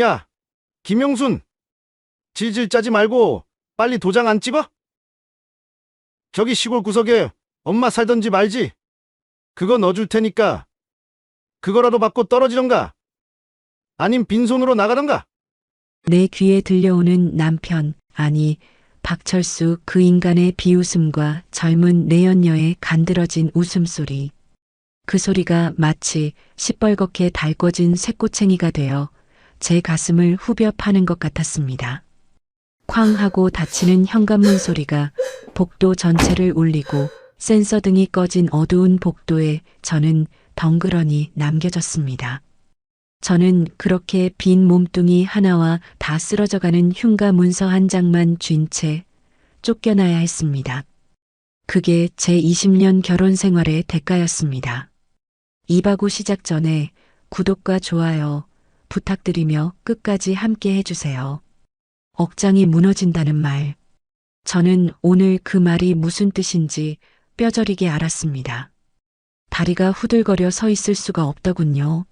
야, 김영순, 질질 짜지 말고 빨리 도장 안 찍어? 저기 시골 구석에 엄마 살던 집 알지? 그거 넣어줄 테니까 그거라도 받고 떨어지던가 아님 빈손으로 나가던가. 내 귀에 들려오는 남편, 아니, 박철수 그 인간의 비웃음과 젊은 내연녀의 간드러진 웃음소리. 그 소리가 마치 시뻘겋게 달궈진 쇠꼬챙이가 되어 제 가슴을 후벼 파는 것 같았습니다. 쾅 하고 닫히는 현관문 소리가 복도 전체를 울리고 센서 등이 꺼진 어두운 복도에 저는 덩그러니 남겨졌습니다. 저는 그렇게 빈 몸뚱이 하나와 다 쓰러져가는 흉가 문서 한 장만 쥔 채 쫓겨나야 했습니다. 그게 제 20년 결혼 생활의 대가였습니다. 이바구 시작 전에 구독과 좋아요 부탁드리며 끝까지 함께 해주세요. 억장이 무너진다는 말. 저는 오늘 그 말이 무슨 뜻인지 뼈저리게 알았습니다. 다리가 후들거려 서 있을 수가 없더군요.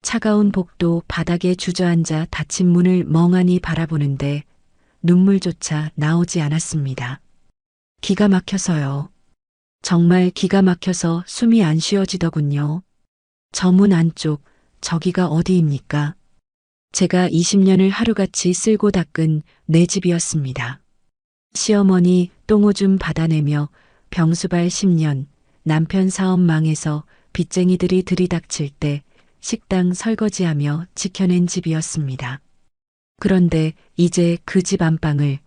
차가운 복도 바닥에 주저앉아 닫힌 문을 멍하니 바라보는데 눈물조차 나오지 않았습니다. 기가 막혀서요. 정말 기가 막혀서 숨이 안 쉬어지더군요. 저 문 안쪽, 저기가 어디입니까? 제가 20년을 하루같이 쓸고 닦은 내 집이었습니다. 시어머니 똥오줌 받아내며 병수발 10년, 남편 사업 망해서 빚쟁이들이 들이닥칠 때 식당 설거지하며 지켜낸 집이었습니다. 그런데 이제 그 집 안방을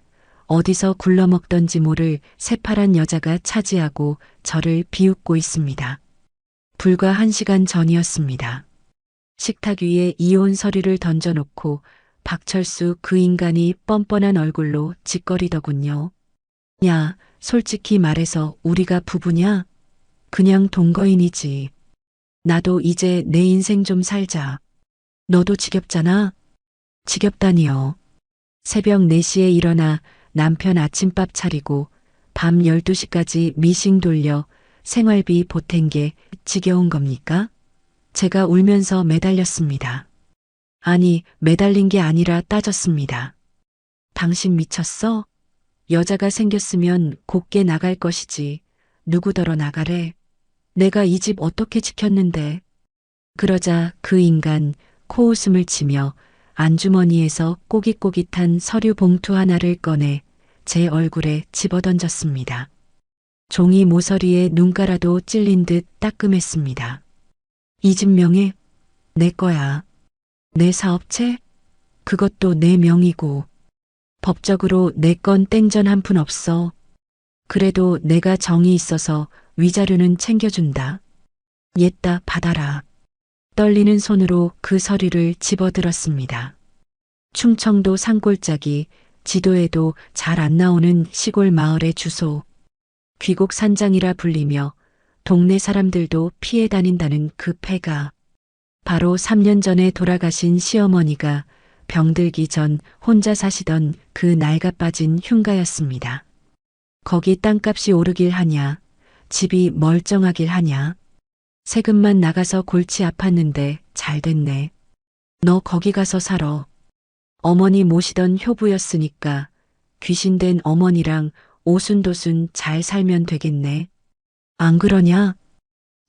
어디서 굴러먹던지 모를 새파란 여자가 차지하고 저를 비웃고 있습니다. 불과 1시간 전이었습니다. 식탁 위에 이혼 서류를 던져놓고 박철수 그 인간이 뻔뻔한 얼굴로 짓거리더군요. 야, 솔직히 말해서 우리가 부부냐? 그냥 동거인이지. 나도 이제 내 인생 좀 살자. 너도 지겹잖아? 지겹다니요. 새벽 4시에 일어나 남편 아침밥 차리고 밤 12시까지 미싱 돌려 생활비 보탠 게 지겨운 겁니까? 제가 울면서 매달렸습니다. 아니, 매달린 게 아니라 따졌습니다. 당신 미쳤어? 여자가 생겼으면 곱게 나갈 것이지. 누구더러 나가래? 내가 이 집 어떻게 지켰는데. 그러자 그 인간 코웃음을 치며 안주머니에서 꼬깃꼬깃한 서류 봉투 하나를 꺼내 제 얼굴에 집어던졌습니다. 종이 모서리에 눈가라도 찔린 듯 따끔했습니다. 이 집 명예? 내 거야. 내 사업체? 그것도 내 명이고. 법적으로 내 건 땡전 한 푼 없어. 그래도 내가 정이 있어서 위자료는 챙겨준다. 옛다 받아라. 떨리는 손으로 그 서류를 집어들었습니다. 충청도 산골짜기, 지도에도 잘 안 나오는 시골 마을의 주소. 귀곡 산장이라 불리며 동네 사람들도 피해 다닌다는 그 패가 바로 3년 전에 돌아가신 시어머니가 병들기 전 혼자 사시던 그 낡아 빠진 흉가였습니다. 거기 땅값이 오르길 하냐, 집이 멀쩡하길 하냐. 세금만 나가서 골치 아팠는데 잘 됐네. 너 거기 가서 살아. 어머니 모시던 효부였으니까 귀신된 어머니랑 오순도순 잘 살면 되겠네. 안 그러냐?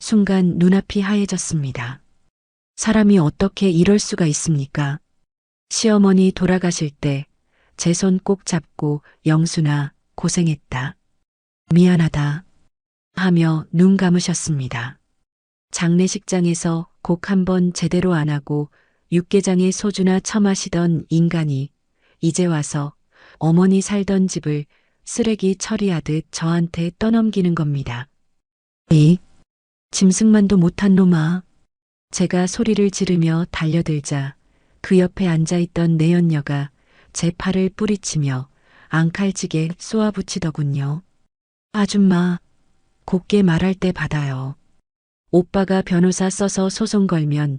순간 눈앞이 하얘졌습니다. 사람이 어떻게 이럴 수가 있습니까? 시어머니 돌아가실 때 제 손 꼭 잡고 영순아 고생했다. 미안하다. 하며 눈 감으셨습니다. 장례식장에서 곡 한 번 제대로 안 하고 육개장에 소주나 처마시던 인간이 이제 와서 어머니 살던 집을 쓰레기 처리하듯 저한테 떠넘기는 겁니다. 이 짐승만도 못한 놈아. 제가 소리를 지르며 달려들자 그 옆에 앉아있던 내연녀가 제 팔을 뿌리치며 앙칼지게 쏘아붙이더군요. 아줌마, 곱게 말할 때 받아요. 오빠가 변호사 써서 소송 걸면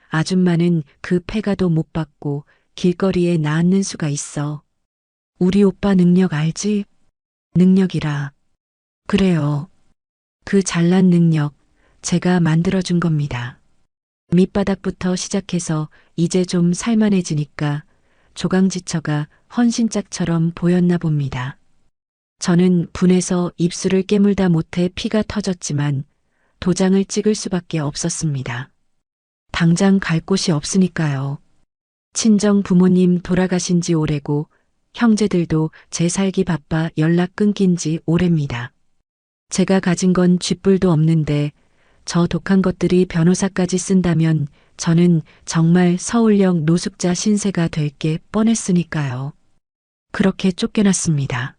아줌마는 그 패가도 못 받고 길거리에 나앉는 수가 있어. 우리 오빠 능력 알지? 능력이라. 그래요. 그 잘난 능력 제가 만들어준 겁니다. 밑바닥부터 시작해서 이제 좀 살만해지니까 조강지처가 헌신짝처럼 보였나 봅니다. 저는 분해서 입술을 깨물다 못해 피가 터졌지만 도장을 찍을 수밖에 없었습니다. 당장 갈 곳이 없으니까요. 친정 부모님 돌아가신 지 오래고 형제들도 제 살기 바빠 연락 끊긴 지 오래입니다. 제가 가진 건 쥐뿔도 없는데 저 독한 것들이 변호사까지 쓴다면 저는 정말 서울역 노숙자 신세가 될 게 뻔했으니까요. 그렇게 쫓겨났습니다.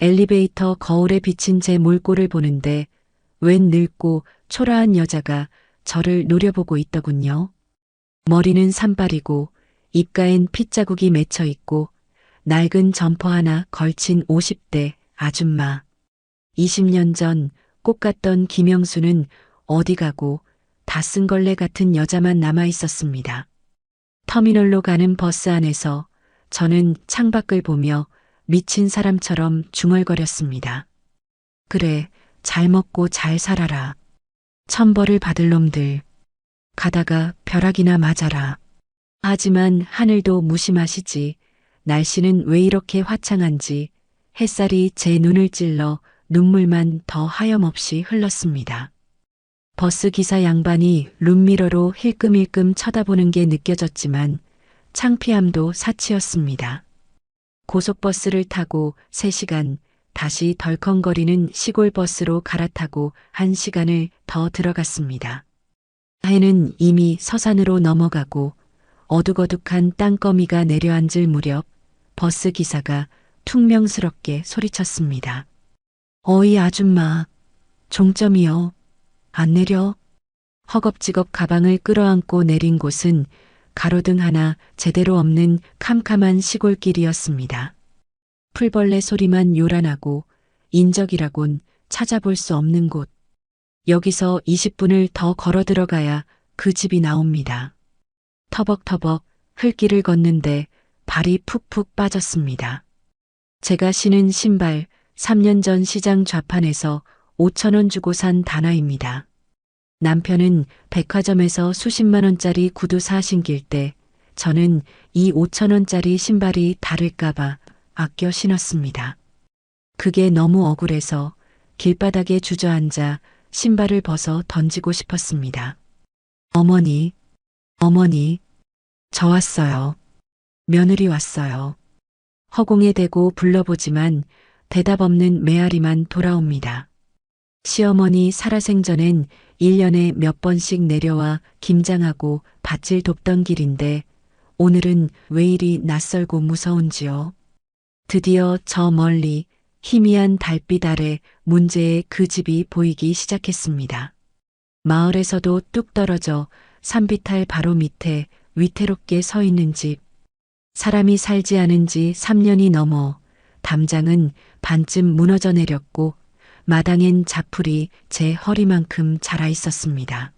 엘리베이터 거울에 비친 제 몰골을 보는데 웬 늙고 초라한 여자가 저를 노려보고 있더군요. 머리는 산발이고 입가엔 핏자국이 맺혀 있고 낡은 점퍼 하나 걸친 50대 아줌마. 20년 전 꼭 갔던 김영수는 어디 가고 다 쓴 걸레 같은 여자만 남아 있었습니다. 터미널로 가는 버스 안에서 저는 창밖을 보며 미친 사람처럼 중얼거렸습니다. 그래, 잘 먹고 잘 살아라. 천벌을 받을 놈들. 가다가 벼락이나 맞아라. 하지만 하늘도 무심하시지. 날씨는 왜 이렇게 화창한지 햇살이 제 눈을 찔러 눈물만 더 하염없이 흘렀습니다. 버스 기사 양반이 룸미러로 힐끔힐끔 쳐다보는 게 느껴졌지만 창피함도 사치였습니다. 고속버스를 타고 3시간, 다시 덜컹거리는 시골버스로 갈아타고 1시간을 더 들어갔습니다. 해는 이미 서산으로 넘어가고 어둑어둑한 땅거미가 내려앉을 무렵 버스 기사가 퉁명스럽게 소리쳤습니다. 어이 아줌마, 종점이요. 안 내려? 허겁지겁 가방을 끌어안고 내린 곳은 가로등 하나 제대로 없는 캄캄한 시골길이었습니다. 풀벌레 소리만 요란하고 인적이라곤 찾아볼 수 없는 곳. 여기서 20분을 더 걸어 들어가야 그 집이 나옵니다. 터벅터벅 흘길을 걷는데 발이 푹푹 빠졌습니다. 제가 신은 신발 3년 전 시장 좌판에서 5,000원 주고 산 단화입니다. 남편은 백화점에서 수십만 원짜리 구두 사 신길 때 저는 이 5,000원짜리 신발이 다를까봐 아껴 신었습니다. 그게 너무 억울해서 길바닥에 주저앉아 신발을 벗어 던지고 싶었습니다. 어머니, 저 왔어요. 며느리 왔어요. 허공에 대고 불러보지만 대답 없는 메아리만 돌아옵니다. 시어머니 살아생전엔 1년에 몇 번씩 내려와 김장하고 밭을 돕던 길인데 오늘은 왜 이리 낯설고 무서운지요. 드디어 저 멀리 희미한 달빛 아래 문제의 그 집이 보이기 시작했습니다. 마을에서도 뚝 떨어져 산비탈 바로 밑에 위태롭게 서 있는 집. 사람이 살지 않은 지 3년이 넘어 담장은 반쯤 무너져 내렸고 마당엔 자풀이 제 허리만큼 자라 있었습니다.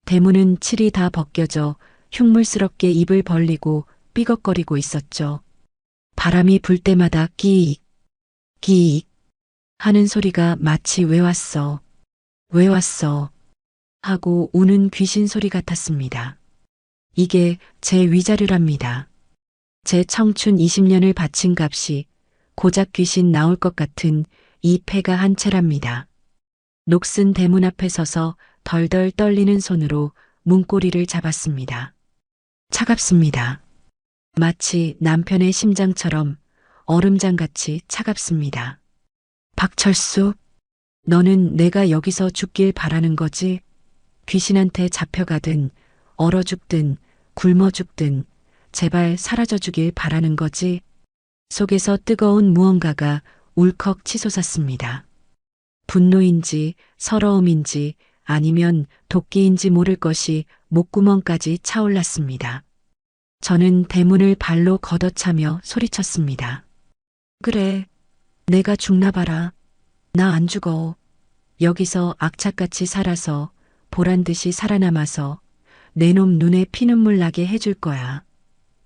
대문은 칠이 다 벗겨져 흉물스럽게 입을 벌리고 삐걱거리고 있었죠. 바람이 불 때마다 끼익, 끼익 하는 소리가 마치 왜 왔어 하고 우는 귀신 소리 같았습니다. 이게 제 위자료랍니다. 제 청춘 20년을 바친 값이 고작 귀신 나올 것 같은 이 폐가 한 채랍니다. 녹슨 대문 앞에 서서 덜덜 떨리는 손으로 문고리를 잡았습니다. 차갑습니다. 마치 남편의 심장처럼 얼음장같이 차갑습니다. 박철수, 너는 내가 여기서 죽길 바라는 거지? 귀신한테 잡혀가든 얼어 죽든 굶어 죽든 제발 사라져 주길 바라는 거지? 속에서 뜨거운 무언가가 울컥 치솟았습니다. 분노인지 서러움인지 아니면 도끼인지 모를 것이 목구멍까지 차올랐습니다. 저는 대문을 발로 걷어차며 소리쳤습니다. 그래, 내가 죽나 봐라. 나 안 죽어. 여기서 악착같이 살아서 보란듯이 살아남아서 내 놈 눈에 피눈물 나게 해줄 거야.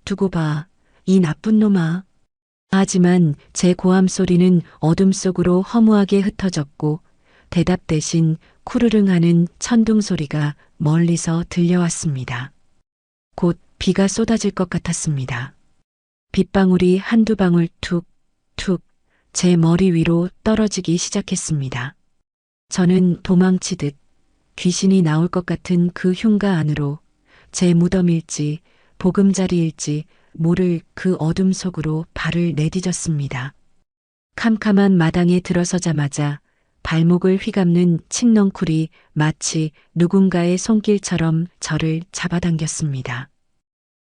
두고 봐, 이 나쁜 놈아. 하지만 제 고함 소리는 어둠 속으로 허무하게 흩어졌고 대답 대신 쿠르릉 하는 천둥 소리가 멀리서 들려왔습니다. 곧 비가 쏟아질 것 같았습니다. 빗방울이 한두 방울 툭, 툭, 제 머리 위로 떨어지기 시작했습니다. 저는 도망치듯 귀신이 나올 것 같은 그 흉가 안으로 제 무덤일지 보금자리일지 모를 그 어둠 속으로 발을 내디뎠습니다. 캄캄한 마당에 들어서자마자 발목을 휘감는 칡넝쿨이 마치 누군가의 손길처럼 저를 잡아당겼습니다.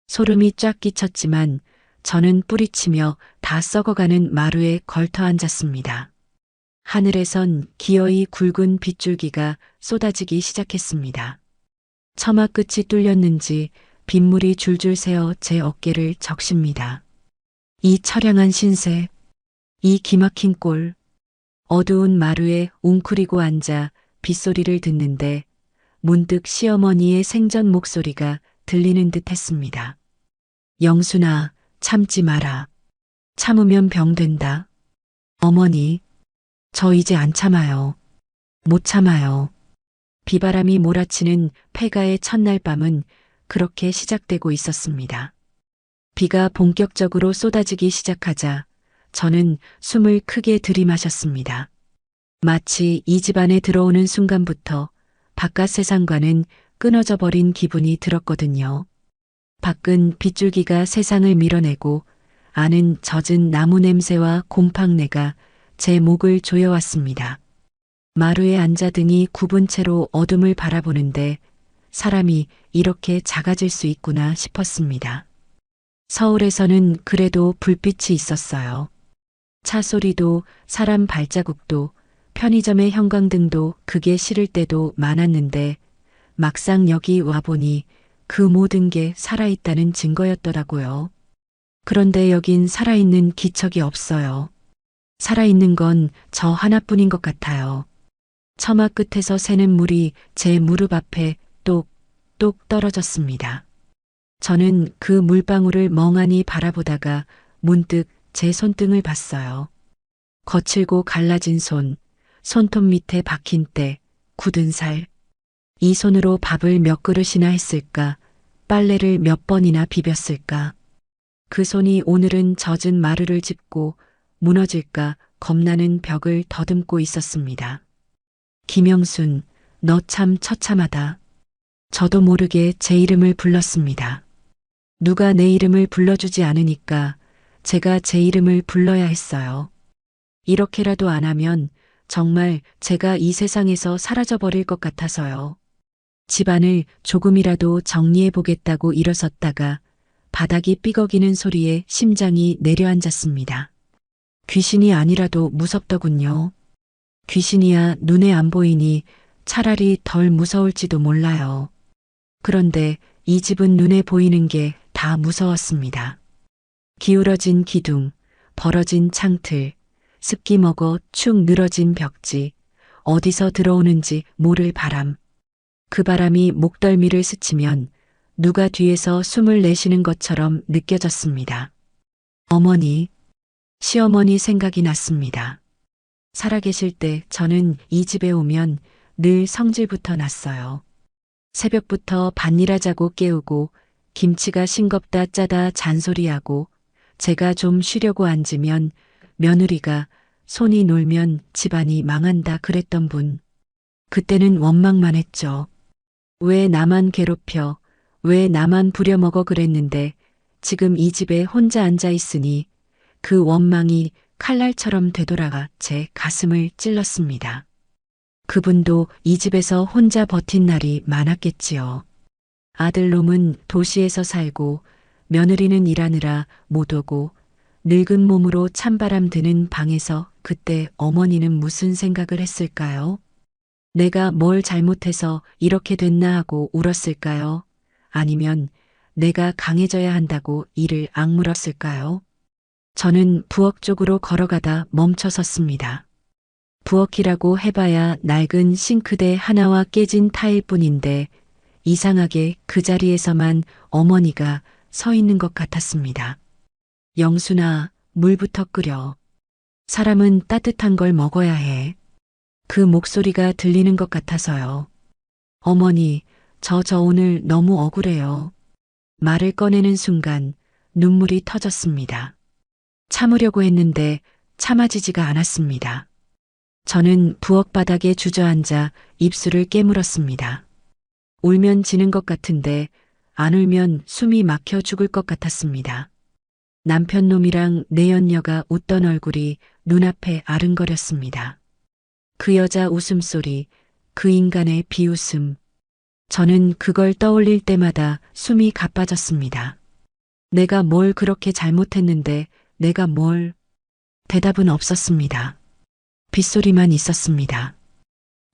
소름이 쫙 끼쳤지만 저는 뿌리치며 다 썩어가는 마루에 걸터 앉았습니다. 하늘에선 기어이 굵은 빗줄기가 쏟아지기 시작했습니다. 처마 끝이 뚫렸는지 빗물이 줄줄 새어 제 어깨를 적십니다. 이 처량한 신세, 이 기막힌 꼴, 어두운 마루에 웅크리고 앉아 빗소리를 듣는데 문득 시어머니의 생전 목소리가 들리는 듯 했습니다. 영순아, 참지 마라. 참으면 병 된다. 어머니, 저 이제 안 참아요. 못 참아요. 비바람이 몰아치는 폐가의 첫날 밤은 그렇게 시작되고 있었습니다. 비가 본격적으로 쏟아지기 시작하자 저는 숨을 크게 들이마셨습니다. 마치 이 집 안에 들어오는 순간부터 바깥 세상과는 끊어져 버린 기분이 들었거든요. 밖은 빗줄기가 세상을 밀어내고 안은 젖은 나무 냄새와 곰팡내가 제 목을 조여왔습니다. 마루에 앉아 등이 굽은 채로 어둠을 바라보는데 사람이 이렇게 작아질 수 있구나 싶었습니다. 서울에서는 그래도 불빛이 있었어요. 차 소리도 사람 발자국도 편의점의 형광등도 그게 싫을 때도 많았는데 막상 여기 와보니 그 모든 게 살아있다는 증거였더라고요. 그런데 여긴 살아있는 기척이 없어요. 살아있는 건 저 하나뿐인 것 같아요. 처마 끝에서 새는 물이 제 무릎 앞에 똑똑 떨어졌습니다. 저는 그 물방울을 멍하니 바라보다가 문득 제 손등을 봤어요. 거칠고 갈라진 손톱 밑에 박힌 때, 굳은 살. 이 손으로 밥을 몇 그릇이나 했을까, 빨래를 몇 번이나 비볐을까. 그 손이 오늘은 젖은 마루를 짚고 무너질까 겁나는 벽을 더듬고 있었습니다. 김영순, 너 참 처참하다. 저도 모르게 제 이름을 불렀습니다. 누가 내 이름을 불러주지 않으니까 제가 제 이름을 불러야 했어요. 이렇게라도 안 하면 정말 제가 이 세상에서 사라져버릴 것 같아서요. 집안을 조금이라도 정리해 보겠다고 일어섰다가 바닥이 삐걱이는 소리에 심장이 내려앉았습니다. 귀신이 아니라도 무섭더군요. 귀신이야 눈에 안 보이니 차라리 덜 무서울지도 몰라요. 그런데 이 집은 눈에 보이는 게 다 무서웠습니다. 기울어진 기둥, 벌어진 창틀, 습기 먹어 축 늘어진 벽지, 어디서 들어오는지 모를 바람. 그 바람이 목덜미를 스치면 누가 뒤에서 숨을 내쉬는 것처럼 느껴졌습니다. 어머니, 시어머니 생각이 났습니다. 살아계실 때 저는 이 집에 오면 늘 성질부터 났어요. 새벽부터 밭일하자고 깨우고 김치가 싱겁다 짜다 잔소리하고 제가 좀 쉬려고 앉으면 며느리가 손이 놀면 집안이 망한다 그랬던 분. 그때는 원망만 했죠. 왜 나만 괴롭혀, 왜 나만 부려먹어 그랬는데 지금 이 집에 혼자 앉아 있으니 그 원망이 칼날처럼 되돌아가 제 가슴을 찔렀습니다. 그분도 이 집에서 혼자 버틴 날이 많았겠지요. 아들놈은 도시에서 살고 며느리는 일하느라 못 오고 늙은 몸으로 찬바람 드는 방에서 그때 어머니는 무슨 생각을 했을까요? 내가 뭘 잘못해서 이렇게 됐나 하고 울었을까요? 아니면 내가 강해져야 한다고 이를 악물었을까요? 저는 부엌 쪽으로 걸어가다 멈춰섰습니다. 부엌이라고 해봐야 낡은 싱크대 하나와 깨진 타일뿐인데 이상하게 그 자리에서만 어머니가 서 있는 것 같았습니다. 영순아, 물부터 끓여. 사람은 따뜻한 걸 먹어야 해. 그 목소리가 들리는 것 같아서요. 어머니, 저 오늘 너무 억울해요. 말을 꺼내는 순간 눈물이 터졌습니다. 참으려고 했는데 참아지지가 않았습니다. 저는 부엌 바닥에 주저앉아 입술을 깨물었습니다. 울면 지는 것 같은데 안 울면 숨이 막혀 죽을 것 같았습니다. 남편 놈이랑 내연녀가 웃던 얼굴이 눈앞에 아른거렸습니다. 그 여자 웃음소리, 그 인간의 비웃음. 저는 그걸 떠올릴 때마다 숨이 가빠졌습니다. 내가 뭘 그렇게 잘못했는데 내가 뭘. 대답은 없었습니다. 빗소리만 있었습니다.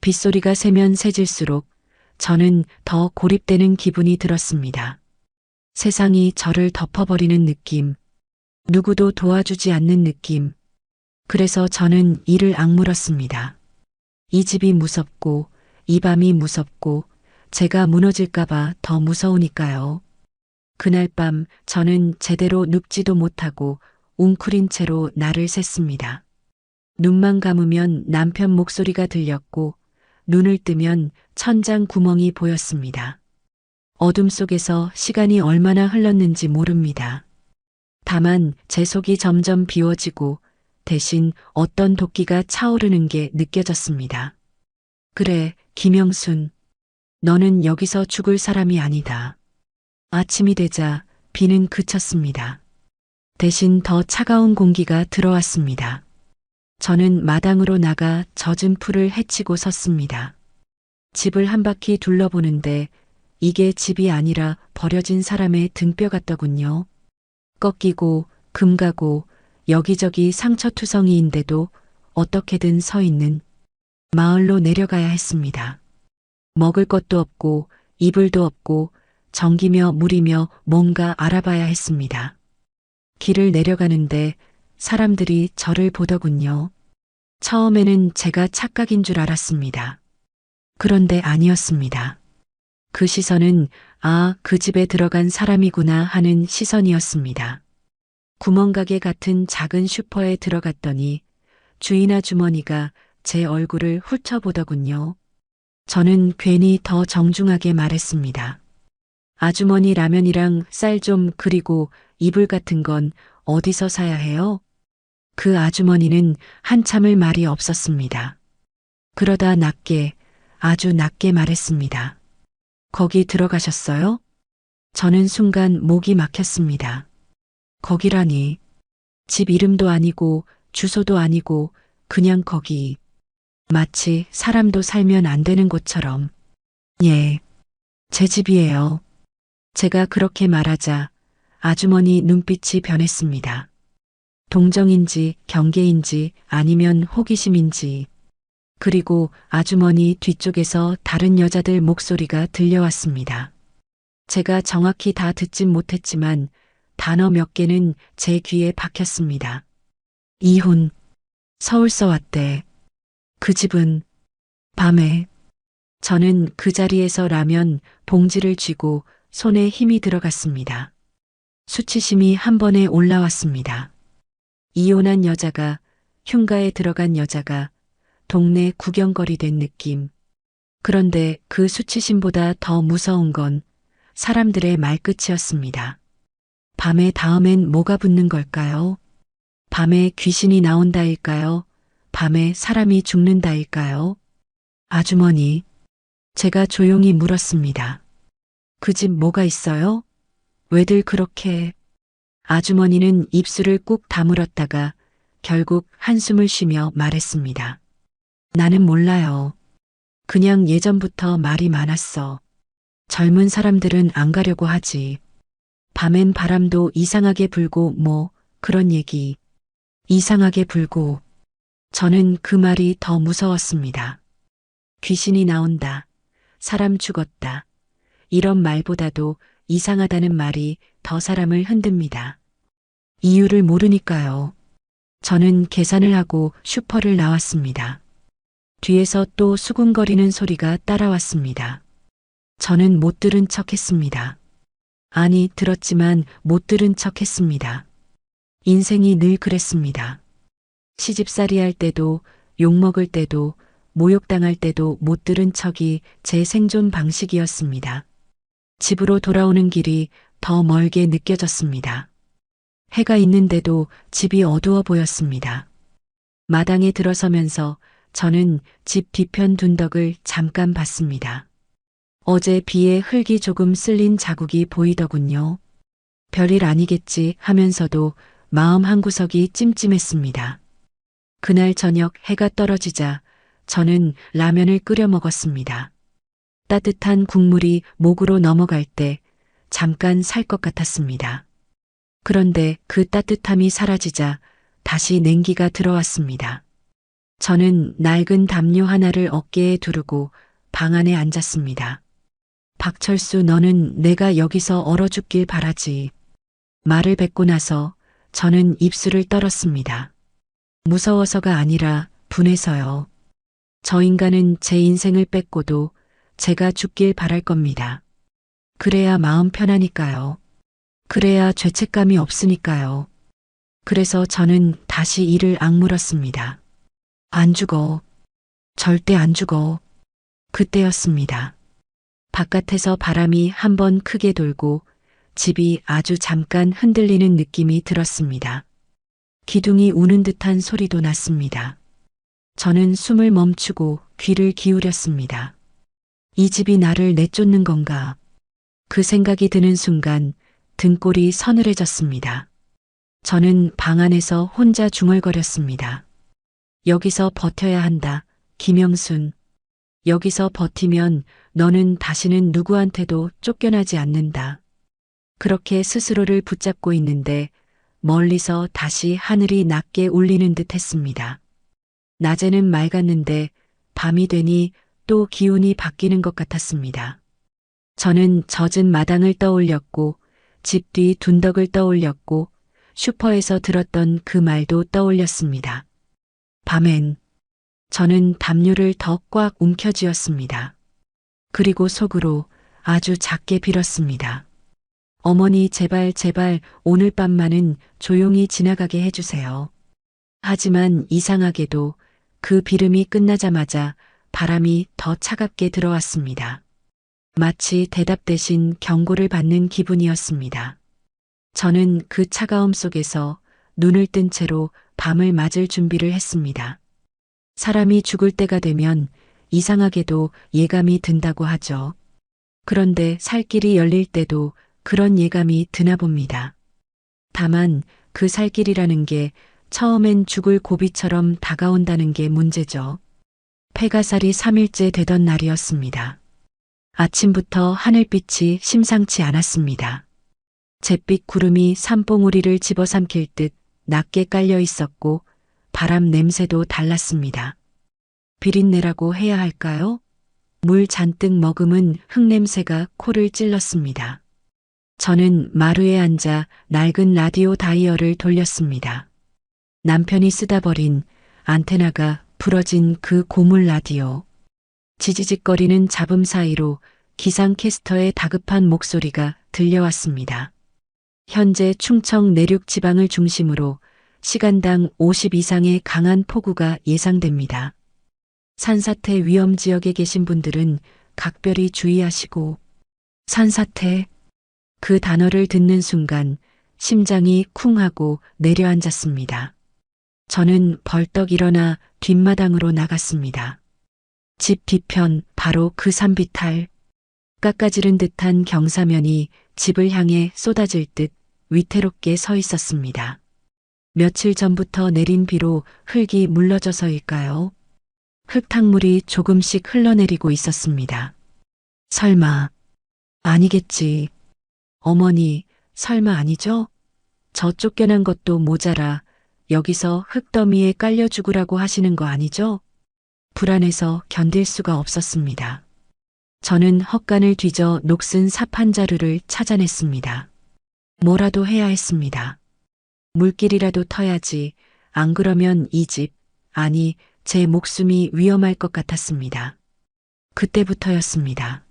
빗소리가 세면 세질수록 저는 더 고립되는 기분이 들었습니다. 세상이 저를 덮어버리는 느낌, 누구도 도와주지 않는 느낌. 그래서 저는 이를 악물었습니다. 이 집이 무섭고, 이 밤이 무섭고, 제가 무너질까봐 더 무서우니까요. 그날 밤 저는 제대로 눕지도 못하고 웅크린 채로 날을 샜습니다. 눈만 감으면 남편 목소리가 들렸고 눈을 뜨면 천장 구멍이 보였습니다. 어둠 속에서 시간이 얼마나 흘렀는지 모릅니다. 다만 제 속이 점점 비워지고 대신 어떤 도끼가 차오르는 게 느껴졌습니다. 그래, 김영순. 너는 여기서 죽을 사람이 아니다. 아침이 되자 비는 그쳤습니다. 대신 더 차가운 공기가 들어왔습니다. 저는 마당으로 나가 젖은 풀을 헤치고 섰습니다. 집을 한 바퀴 둘러보는데 이게 집이 아니라 버려진 사람의 등뼈 같더군요. 꺾이고 금가고 여기저기 상처투성이인데도 어떻게든 서 있는 마을로 내려가야 했습니다. 먹을 것도 없고 이불도 없고 전기며 물이며 뭔가 알아봐야 했습니다. 길을 내려가는데 사람들이 저를 보더군요. 처음에는 제가 착각인 줄 알았습니다. 그런데 아니었습니다. 그 시선은 그 집에 들어간 사람이구나 하는 시선이었습니다. 구멍가게 같은 작은 슈퍼에 들어갔더니 주인 아주머니가 제 얼굴을 훑어보더군요. 저는 괜히 더 정중하게 말했습니다. 아주머니 라면이랑 쌀 좀 그리고 이불 같은 건 어디서 사야 해요? 그 아주머니는 한참을 말이 없었습니다. 그러다 낮게, 아주 낮게 말했습니다. 거기 들어가셨어요? 저는 순간 목이 막혔습니다. 거기라니. 집 이름도 아니고 주소도 아니고 그냥 거기. 마치 사람도 살면 안 되는 곳처럼. 예, 제 집이에요. 제가 그렇게 말하자 아주머니 눈빛이 변했습니다. 동정인지 경계인지 아니면 호기심인지. 그리고 아주머니 뒤쪽에서 다른 여자들 목소리가 들려왔습니다. 제가 정확히 다 듣진 못했지만 단어 몇 개는 제 귀에 박혔습니다. 이혼, 서울서 왔대. 그 집은 밤에. 저는 그 자리에서 라면 봉지를 쥐고 손에 힘이 들어갔습니다. 수치심이 한 번에 올라왔습니다. 이혼한 여자가, 흉가에 들어간 여자가 동네 구경거리 된 느낌. 그런데 그 수치심보다 더 무서운 건 사람들의 말끝이었습니다. 밤에 다음엔 뭐가 붙는 걸까요? 밤에 귀신이 나온다일까요? 밤에 사람이 죽는다일까요? 아주머니, 제가 조용히 물었습니다. 그 집 뭐가 있어요? 왜들 그렇게. 아주머니는 입술을 꾹 다물었다가 결국 한숨을 쉬며 말했습니다. 나는 몰라요. 그냥 예전부터 말이 많았어. 젊은 사람들은 안 가려고 하지. 밤엔 바람도 이상하게 불고 뭐 그런 얘기. 이상하게 불고. 저는 그 말이 더 무서웠습니다. 귀신이 나온다. 사람 죽었다. 이런 말보다도 이상하다는 말이 더 사람을 흔듭니다. 이유를 모르니까요. 저는 계산을 하고 슈퍼를 나왔습니다. 뒤에서 또 수군거리는 소리가 따라왔습니다. 저는 못 들은 척 했습니다. 아니, 들었지만 못 들은 척 했습니다. 인생이 늘 그랬습니다. 시집살이 할 때도, 욕먹을 때도, 모욕당할 때도 못 들은 척이 제 생존 방식이었습니다. 집으로 돌아오는 길이 더 멀게 느껴졌습니다. 해가 있는데도 집이 어두워 보였습니다. 마당에 들어서면서 저는 집 뒤편 둔덕을 잠깐 봤습니다. 어제 비에 흙이 조금 쓸린 자국이 보이더군요. 별일 아니겠지 하면서도 마음 한구석이 찜찜했습니다. 그날 저녁 해가 떨어지자 저는 라면을 끓여 먹었습니다. 따뜻한 국물이 목으로 넘어갈 때 잠깐 살 것 같았습니다. 그런데 그 따뜻함이 사라지자 다시 냉기가 들어왔습니다. 저는 낡은 담요 하나를 어깨에 두르고 방 안에 앉았습니다. 박철수, 너는 내가 여기서 얼어 죽길 바라지. 말을 뱉고 나서 저는 입술을 떨었습니다. 무서워서가 아니라 분해서요. 저 인간은 제 인생을 뺏고도 제가 죽길 바랄 겁니다. 그래야 마음 편하니까요. 그래야 죄책감이 없으니까요. 그래서 저는 다시 이를 악물었습니다. 안 죽어. 절대 안 죽어. 그때였습니다. 바깥에서 바람이 한번 크게 돌고 집이 아주 잠깐 흔들리는 느낌이 들었습니다. 기둥이 우는 듯한 소리도 났습니다. 저는 숨을 멈추고 귀를 기울였습니다. 이 집이 나를 내쫓는 건가? 그 생각이 드는 순간 등골이 서늘해졌습니다. 저는 방 안에서 혼자 중얼거렸습니다. 여기서 버텨야 한다, 김영순. 여기서 버티면 너는 다시는 누구한테도 쫓겨나지 않는다. 그렇게 스스로를 붙잡고 있는데 멀리서 다시 하늘이 낮게 울리는 듯 했습니다. 낮에는 맑았는데 밤이 되니 또 기운이 바뀌는 것 같았습니다. 저는 젖은 마당을 떠올렸고 집 뒤 둔덕을 떠올렸고 슈퍼에서 들었던 그 말도 떠올렸습니다. 밤엔 저는 담요를 더 꽉 움켜쥐었습니다. 그리고 속으로 아주 작게 빌었습니다. 어머니, 제발 제발 오늘 밤만은 조용히 지나가게 해주세요. 하지만 이상하게도 그 비름이 끝나자마자 바람이 더 차갑게 들어왔습니다. 마치 대답 대신 경고를 받는 기분이었습니다. 저는 그 차가움 속에서 눈을 뜬 채로 밤을 맞을 준비를 했습니다. 사람이 죽을 때가 되면 이상하게도 예감이 든다고 하죠. 그런데 살길이 열릴 때도 그런 예감이 드나 봅니다. 다만 그 살길이라는 게 처음엔 죽을 고비처럼 다가온다는 게 문제죠. 폐가살이 3일째 되던 날이었습니다. 아침부터 하늘빛이 심상치 않았습니다. 잿빛 구름이 산봉우리를 집어삼킬 듯 낮게 깔려 있었고 바람 냄새도 달랐습니다. 비린내라고 해야 할까요? 물 잔뜩 머금은 흙냄새가 코를 찔렀습니다. 저는 마루에 앉아 낡은 라디오 다이얼을 돌렸습니다. 남편이 쓰다 버린 안테나가 부러진 그 고물 라디오. 지지직거리는 잡음 사이로 기상캐스터의 다급한 목소리가 들려왔습니다. 현재 충청 내륙 지방을 중심으로 시간당 50 이상의 강한 폭우가 예상됩니다. 산사태 위험 지역에 계신 분들은 각별히 주의하시고. 산사태. 그 단어를 듣는 순간 심장이 쿵 하고 내려앉았습니다. 저는 벌떡 일어나 뒷마당으로 나갔습니다. 집 뒤편 바로 그 산비탈. 깎아지른 듯한 경사면이 집을 향해 쏟아질 듯 위태롭게 서 있었습니다. 며칠 전부터 내린 비로 흙이 물러져서일까요? 흙탕물이 조금씩 흘러내리고 있었습니다. 설마, 아니겠지. 어머니, 설마 아니죠? 저 쫓겨난 것도 모자라 여기서 흙더미에 깔려 죽으라고 하시는 거 아니죠? 불안해서 견딜 수가 없었습니다. 저는 헛간을 뒤져 녹슨 삽 한 자루를 찾아냈습니다. 뭐라도 해야 했습니다. 물길이라도 터야지. 안 그러면 이 집, 아니 제 목숨이 위험할 것 같았습니다. 그때부터였습니다.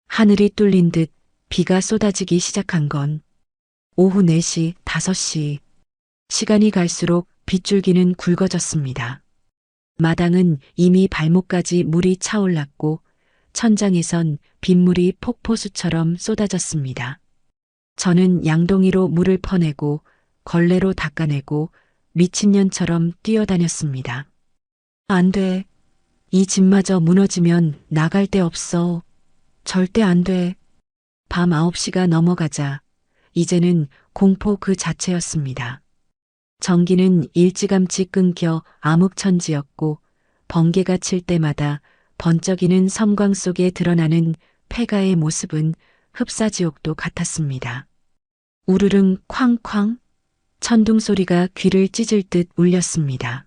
하늘이 뚫린 듯 비가 쏟아지기 시작한 건 오후 4시, 5시. 시간이 갈수록 빗줄기는 굵어졌습니다. 마당은 이미 발목까지 물이 차올랐고 천장에선 빗물이 폭포수처럼 쏟아졌습니다. 저는 양동이로 물을 퍼내고 걸레로 닦아내고 미친년처럼 뛰어다녔습니다. 안 돼. 이 집마저 무너지면 나갈 데 없어. 절대 안 돼. 밤 9시가 넘어가자 이제는 공포 그 자체였습니다. 전기는 일찌감치 끊겨 암흑천지였고 번개가 칠 때마다 번쩍이는 섬광 속에 드러나는 폐가의 모습은 흡사지옥도 같았습니다. 우르릉 쾅쾅 천둥 소리가 귀를 찢을 듯 울렸습니다.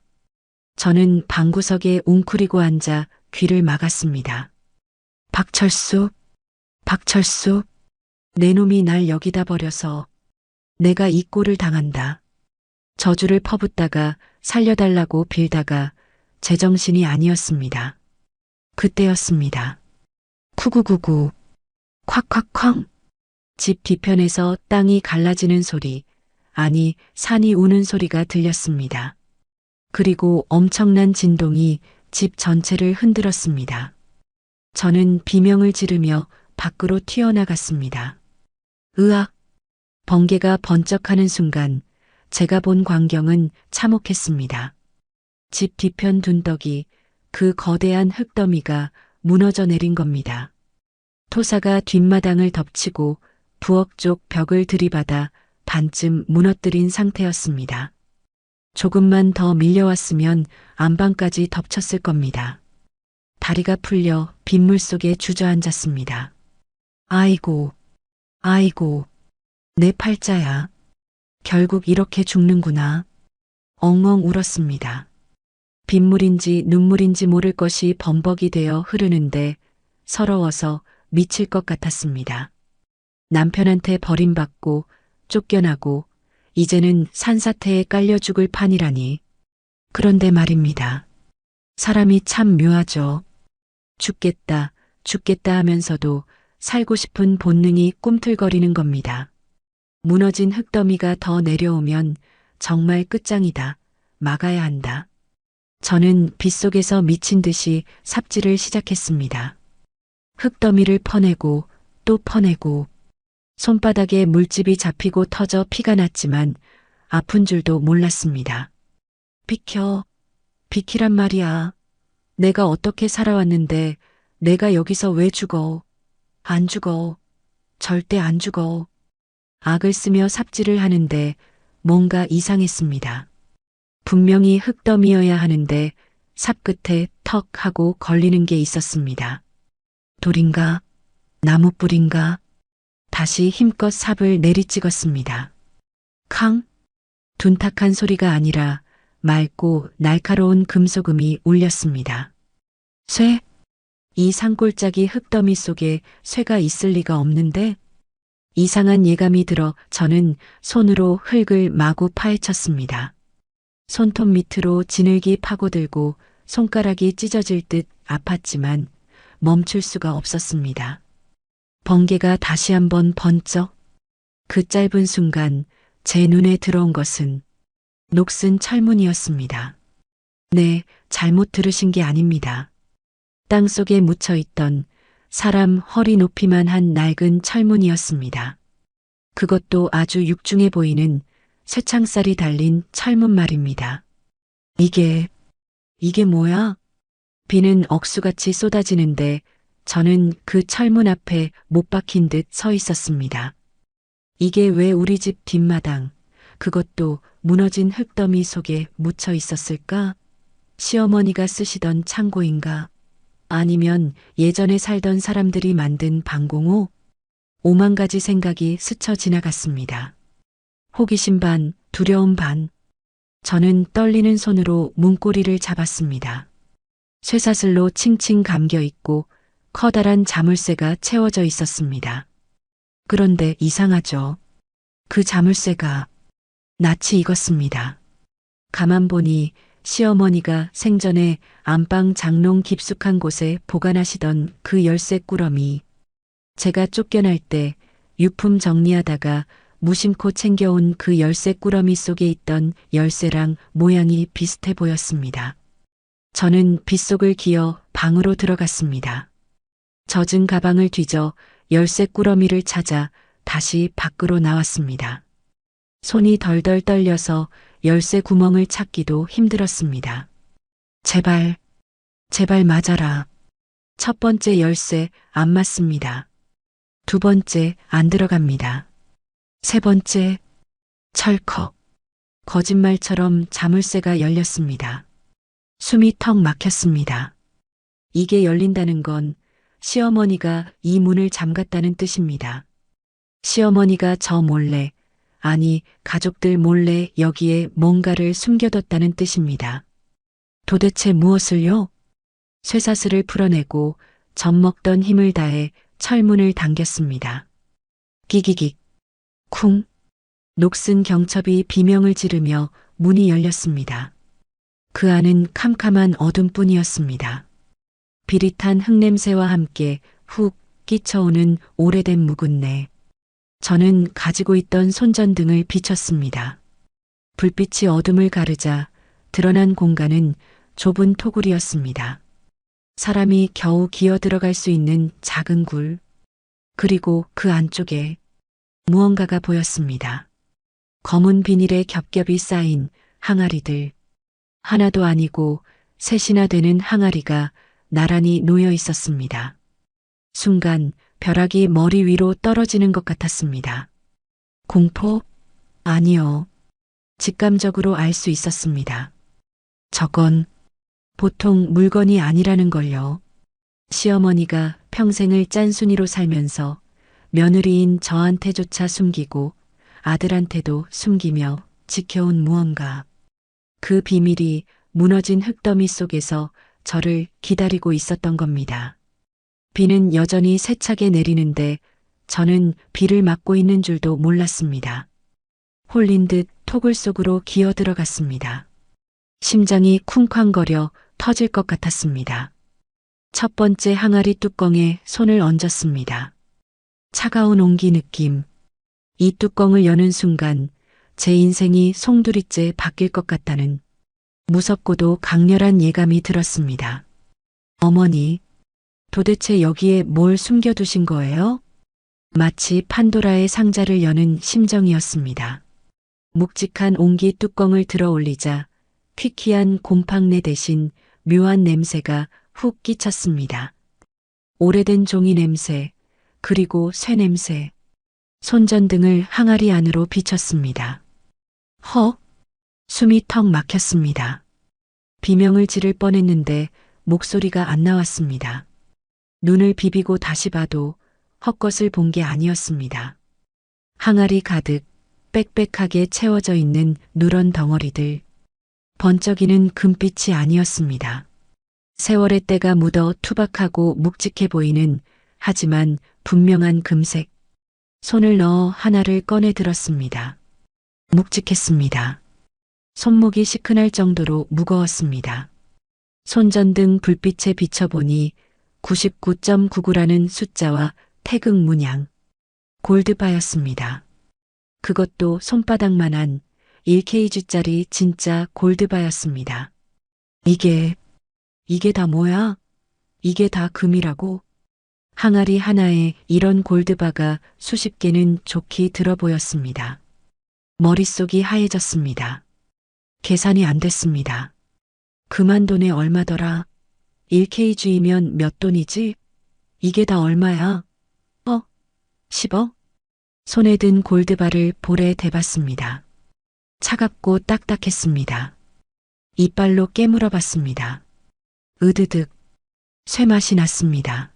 저는 방구석에 웅크리고 앉아 귀를 막았습니다. 박철수, 박철수, 내 놈이 날 여기다 버려서 내가 이 꼴을 당한다. 저주를 퍼붓다가 살려달라고 빌다가 제정신이 아니었습니다. 그때였습니다. 쿠구구구, 콱콱쾅. 집 뒤편에서 땅이 갈라지는 소리, 아니 산이 우는 소리가 들렸습니다. 그리고 엄청난 진동이 집 전체를 흔들었습니다. 저는 비명을 지르며 밖으로 튀어나갔습니다. 으악! 번개가 번쩍하는 순간 제가 본 광경은 참혹했습니다. 집 뒤편 둔덕이 그 거대한 흙더미가 무너져 내린 겁니다. 토사가 뒷마당을 덮치고 부엌 쪽 벽을 들이받아 반쯤 무너뜨린 상태였습니다. 조금만 더 밀려왔으면 안방까지 덮쳤을 겁니다. 다리가 풀려 빗물 속에 주저앉았습니다. 아이고, 아이고, 내 팔자야. 결국 이렇게 죽는구나. 엉엉 울었습니다. 빗물인지 눈물인지 모를 것이 범벅이 되어 흐르는데 서러워서 미칠 것 같았습니다. 남편한테 버림받고 쫓겨나고 이제는 산사태에 깔려 죽을 판이라니. 그런데 말입니다. 사람이 참 묘하죠. 죽겠다, 죽겠다 하면서도 살고 싶은 본능이 꿈틀거리는 겁니다. 무너진 흙더미가 더 내려오면 정말 끝장이다. 막아야 한다. 저는 빗속에서 미친 듯이 삽질을 시작했습니다. 흙더미를 퍼내고 또 퍼내고 손바닥에 물집이 잡히고 터져 피가 났지만 아픈 줄도 몰랐습니다. 비켜, 비키란 말이야. 내가 어떻게 살아왔는데 내가 여기서 왜 죽어? 안 죽어. 절대 안 죽어. 악을 쓰며 삽질을 하는데 뭔가 이상했습니다. 분명히 흙더미여야 하는데 삽 끝에 턱 하고 걸리는 게 있었습니다. 돌인가? 나무뿔인가? 다시 힘껏 삽을 내리찍었습니다. 캉! 둔탁한 소리가 아니라 맑고 날카로운 금소금이 울렸습니다. 쇠? 이 산골짜기 흙더미 속에 쇠가 있을 리가 없는데? 이상한 예감이 들어 저는 손으로 흙을 마구 파헤쳤습니다. 손톱 밑으로 진흙이 파고들고 손가락이 찢어질 듯 아팠지만 멈출 수가 없었습니다. 번개가 다시 한번 번쩍. 그 짧은 순간 제 눈에 들어온 것은 녹슨 철문이었습니다. 네, 잘못 들으신 게 아닙니다. 땅 속에 묻혀 있던 사람 허리 높이만 한 낡은 철문이었습니다. 그것도 아주 육중해 보이는 쇠창살이 달린 철문 말입니다. 이게 뭐야? 비는 억수같이 쏟아지는데 저는 그 철문 앞에 못 박힌 듯 서 있었습니다. 이게 왜 우리 집 뒷마당, 그것도 무너진 흙더미 속에 묻혀 있었을까? 시어머니가 쓰시던 창고인가? 아니면 예전에 살던 사람들이 만든 방공호? 5만 가지 생각이 스쳐 지나갔습니다. 호기심 반, 두려움 반. 저는 떨리는 손으로 문고리를 잡았습니다. 쇠사슬로 칭칭 감겨 있고 커다란 자물쇠가 채워져 있었습니다. 그런데 이상하죠. 그 자물쇠가 낯이 익었습니다. 가만 보니 시어머니가 생전에 안방 장롱 깊숙한 곳에 보관하시던 그 열쇠 꾸러미. 제가 쫓겨날 때 유품 정리하다가 무심코 챙겨온 그 열쇠 꾸러미 속에 있던 열쇠랑 모양이 비슷해 보였습니다. 저는 빗속을 기어 방으로 들어갔습니다. 젖은 가방을 뒤져 열쇠 꾸러미를 찾아 다시 밖으로 나왔습니다. 손이 덜덜 떨려서 열쇠 구멍을 찾기도 힘들었습니다. 제발, 제발 맞아라. 첫 번째 열쇠 안 맞습니다. 두 번째 안 들어갑니다. 세 번째, 철컥. 거짓말처럼 자물쇠가 열렸습니다. 숨이 턱 막혔습니다. 이게 열린다는 건 시어머니가 이 문을 잠갔다는 뜻입니다. 시어머니가 저 몰래, 아니 가족들 몰래 여기에 뭔가를 숨겨뒀다는 뜻입니다. 도대체 무엇을요? 쇠사슬을 풀어내고 젖먹던 힘을 다해 철문을 당겼습니다. 기기기, 쿵. 녹슨 경첩이 비명을 지르며 문이 열렸습니다. 그 안은 캄캄한 어둠뿐이었습니다. 비릿한 흙냄새와 함께 훅 끼쳐오는 오래된 묵은내. 저는 가지고 있던 손전등을 비췄습니다. 불빛이 어둠을 가르자 드러난 공간은 좁은 토굴이었습니다. 사람이 겨우 기어 들어갈 수 있는 작은 굴. 그리고 그 안쪽에 무언가가 보였습니다. 검은 비닐에 겹겹이 쌓인 항아리들. 하나도 아니고 셋이나 되는 항아리가 나란히 놓여 있었습니다. 순간 벼락이 머리 위로 떨어지는 것 같았습니다. 공포? 아니요. 직감적으로 알 수 있었습니다. 저건 보통 물건이 아니라는 걸요. 시어머니가 평생을 짠순이로 살면서 며느리인 저한테조차 숨기고 아들한테도 숨기며 지켜온 무언가. 그 비밀이 무너진 흙더미 속에서 저를 기다리고 있었던 겁니다. 비는 여전히 세차게 내리는데 저는 비를 맞고 있는 줄도 몰랐습니다. 홀린 듯 토굴 속으로 기어 들어갔습니다. 심장이 쿵쾅거려 터질 것 같았습니다. 첫 번째 항아리 뚜껑에 손을 얹었습니다. 차가운 온기 느낌. 이 뚜껑을 여는 순간 제 인생이 송두리째 바뀔 것 같다는 무섭고도 강렬한 예감이 들었습니다. 어머니, 도대체 여기에 뭘 숨겨두신 거예요? 마치 판도라의 상자를 여는 심정이었습니다. 묵직한 온기 뚜껑을 들어 올리자 퀴퀴한 곰팡내 대신 묘한 냄새가 훅 끼쳤습니다. 오래된 종이 냄새, 그리고 쇠 냄새. 손전등을 항아리 안으로 비쳤습니다. 숨이 턱 막혔습니다. 비명을 지를 뻔했는데 목소리가 안 나왔습니다. 눈을 비비고 다시 봐도 헛것을 본 게 아니었습니다. 항아리 가득 빽빽하게 채워져 있는 누런 덩어리들. 번쩍이는 금빛이 아니었습니다. 세월의 때가 묻어 투박하고 묵직해 보이는 하지만 분명한 금색. 손을 넣어 하나를 꺼내 들었습니다. 묵직했습니다. 손목이 시큰할 정도로 무거웠습니다. 손전등 불빛에 비춰보니 99.99라는 숫자와 태극 문양. 골드바였습니다. 그것도 손바닥만한 1kg짜리 진짜 골드바였습니다. 이게 다 뭐야? 이게 다 금이라고? 항아리 하나에 이런 골드바가 수십 개는 좋게 들어 보였습니다. 머릿속이 하얘졌습니다. 계산이 안 됐습니다. 금한 돈에 얼마더라? 1kg이면 몇 돈이지? 이게 다 얼마야? 10억? 손에 든 골드바를 볼에 대봤습니다. 차갑고 딱딱했습니다. 이빨로 깨물어 봤습니다. 으드득. 쇠맛이 났습니다.